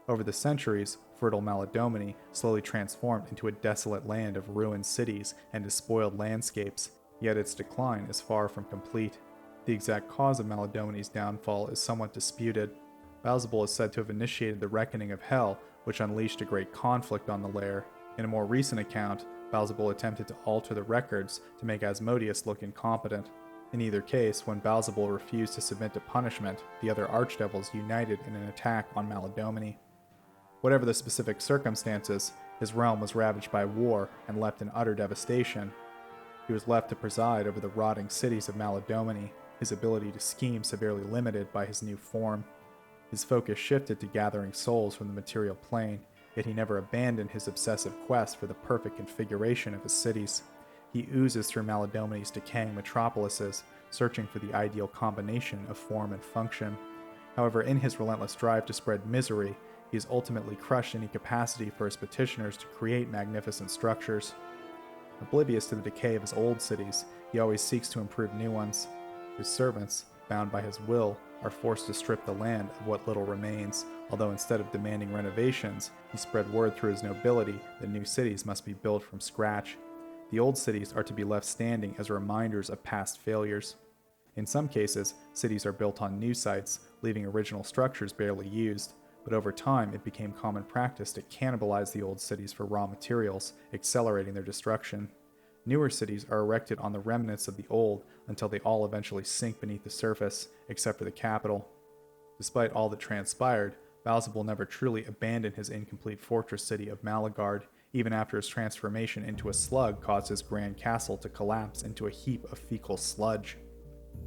Over the centuries, fertile Maladomini slowly transformed into a desolate land of ruined cities and despoiled landscapes, yet its decline is far from complete. The exact cause of Maladomini's downfall is somewhat disputed. Baalzebul is said to have initiated the reckoning of Hell, which unleashed a great conflict on the lair. In a more recent account, Baalzebul attempted to alter the records to make Asmodeus look incompetent. In either case, when Baalzebul refused to submit to punishment, the other archdevils united in an attack on Maladomini. Whatever the specific circumstances, his realm was ravaged by war and left in utter devastation. He was left to preside over the rotting cities of Maladomini, his ability to scheme severely limited by his new form. His focus shifted to gathering souls from the material plane, yet he never abandoned his obsessive quest for the perfect configuration of his cities. He oozes through Maladomini's decaying metropolises, searching for the ideal combination of form and function. However, in his relentless drive to spread misery, he is ultimately crushed any capacity for his petitioners to create magnificent structures. Oblivious to the decay of his old cities, he always seeks to improve new ones. His servants, bound by his will, are forced to strip the land of what little remains, although instead of demanding renovations, he spread word through his nobility that new cities must be built from scratch. The old cities are to be left standing as reminders of past failures. In some cases, cities are built on new sites, leaving original structures barely used, but over time it became common practice to cannibalize the old cities for raw materials, accelerating their destruction. Newer cities are erected on the remnants of the old until they all eventually sink beneath the surface, except for the capital. Despite all that transpired, Baalzebul never truly abandoned his incomplete fortress city of Malagard, even after his transformation into a slug caused his grand castle to collapse into a heap of fecal sludge.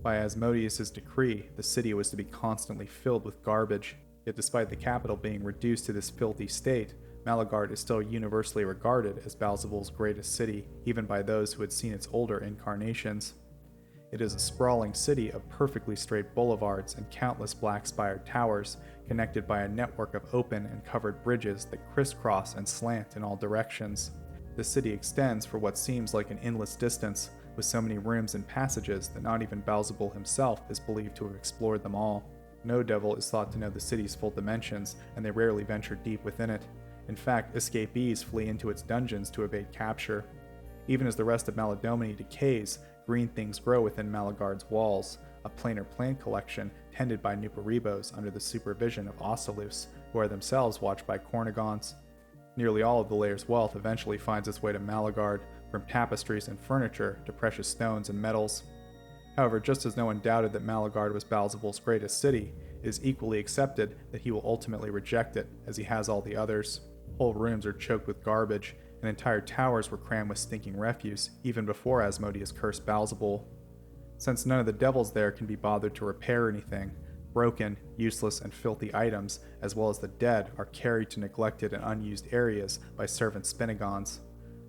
By Asmodeus' decree, the city was to be constantly filled with garbage, yet despite the capital being reduced to this filthy state, Malagard is still universally regarded as Baalzebul's greatest city, even by those who had seen its older incarnations. It is a sprawling city of perfectly straight boulevards and countless black-spired towers, connected by a network of open and covered bridges that crisscross and slant in all directions. The city extends for what seems like an endless distance, with so many rooms and passages that not even Baalzebul himself is believed to have explored them all. No devil is thought to know the city's full dimensions, and they rarely venture deep within it. In fact, escapees flee into its dungeons to evade capture. Even as the rest of Maladomini decays, green things grow within Malagard's walls, a planar plant collection tended by Ayperobos under the supervision of Ossalus, who are themselves watched by Carnivals. Nearly all of the layer's wealth eventually finds its way to Malagard, from tapestries and furniture to precious stones and metals. However, just as no one doubted that Malagard was Baalzebul's greatest city, it is equally accepted that he will ultimately reject it, as he has all the others. Whole rooms are choked with garbage, and entire towers were crammed with stinking refuse, even before Asmodeus cursed Baalzebul. Since none of the devils there can be bothered to repair anything, broken, useless, and filthy items, as well as the dead, are carried to neglected and unused areas by servant Spinagons.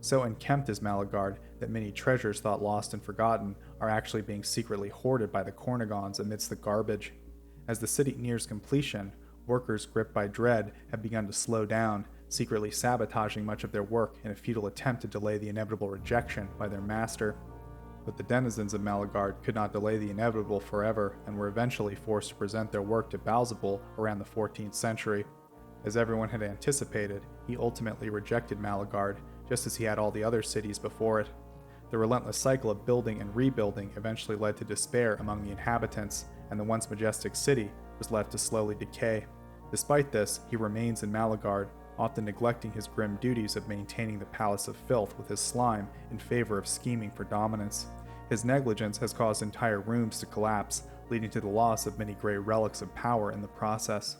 So unkempt is Malagard that many treasures thought lost and forgotten are actually being secretly hoarded by the Carnivals amidst the garbage. As the city nears completion, workers gripped by dread have begun to slow down, secretly sabotaging much of their work in a futile attempt to delay the inevitable rejection by their master. But the denizens of Malagard could not delay the inevitable forever, and were eventually forced to present their work to Baalzebul around the 14th century. As everyone had anticipated, he ultimately rejected Malagard, just as he had all the other cities before it. The relentless cycle of building and rebuilding eventually led to despair among the inhabitants, and the once majestic city was left to slowly decay. Despite this, he remains in Malagard, often neglecting his grim duties of maintaining the Palace of Filth with his slime in favor of scheming for dominance. His negligence has caused entire rooms to collapse, leading to the loss of many great relics of power in the process.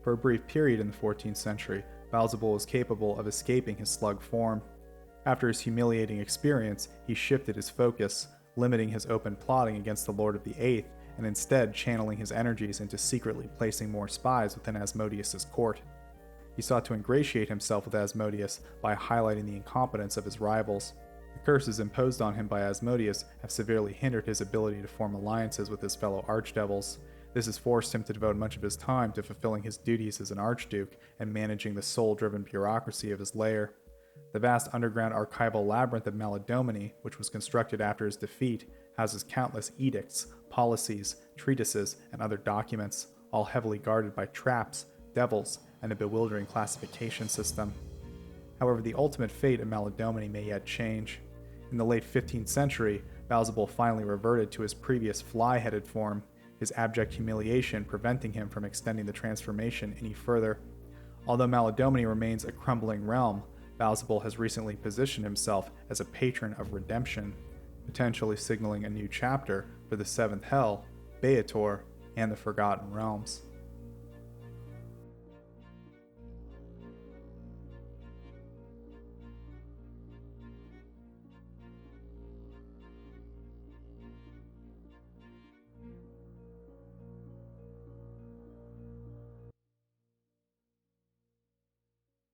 For a brief period in the 14th century, Baalzebul was capable of escaping his slug form. After his humiliating experience, he shifted his focus, limiting his open plotting against the Lord of the Eighth, and instead channeling his energies into secretly placing more spies within Asmodeus' court. He sought to ingratiate himself with Asmodeus by highlighting the incompetence of his rivals. The curses imposed on him by Asmodeus have severely hindered his ability to form alliances with his fellow archdevils. This has forced him to devote much of his time to fulfilling his duties as an archduke and managing the soul-driven bureaucracy of his lair. The vast underground archival labyrinth of Maladomini, which was constructed after his defeat, houses countless edicts, policies, treatises, and other documents, all heavily guarded by traps, devils, and a bewildering classification system. However, the ultimate fate of Maladomini may yet change. In the late 15th century, Baalzebul finally reverted to his previous fly-headed form, his abject humiliation preventing him from extending the transformation any further. Although Maladomini remains a crumbling realm, Baalzebul has recently positioned himself as a patron of redemption, potentially signaling a new chapter for the Seventh Hell, Baator, and the Forgotten Realms.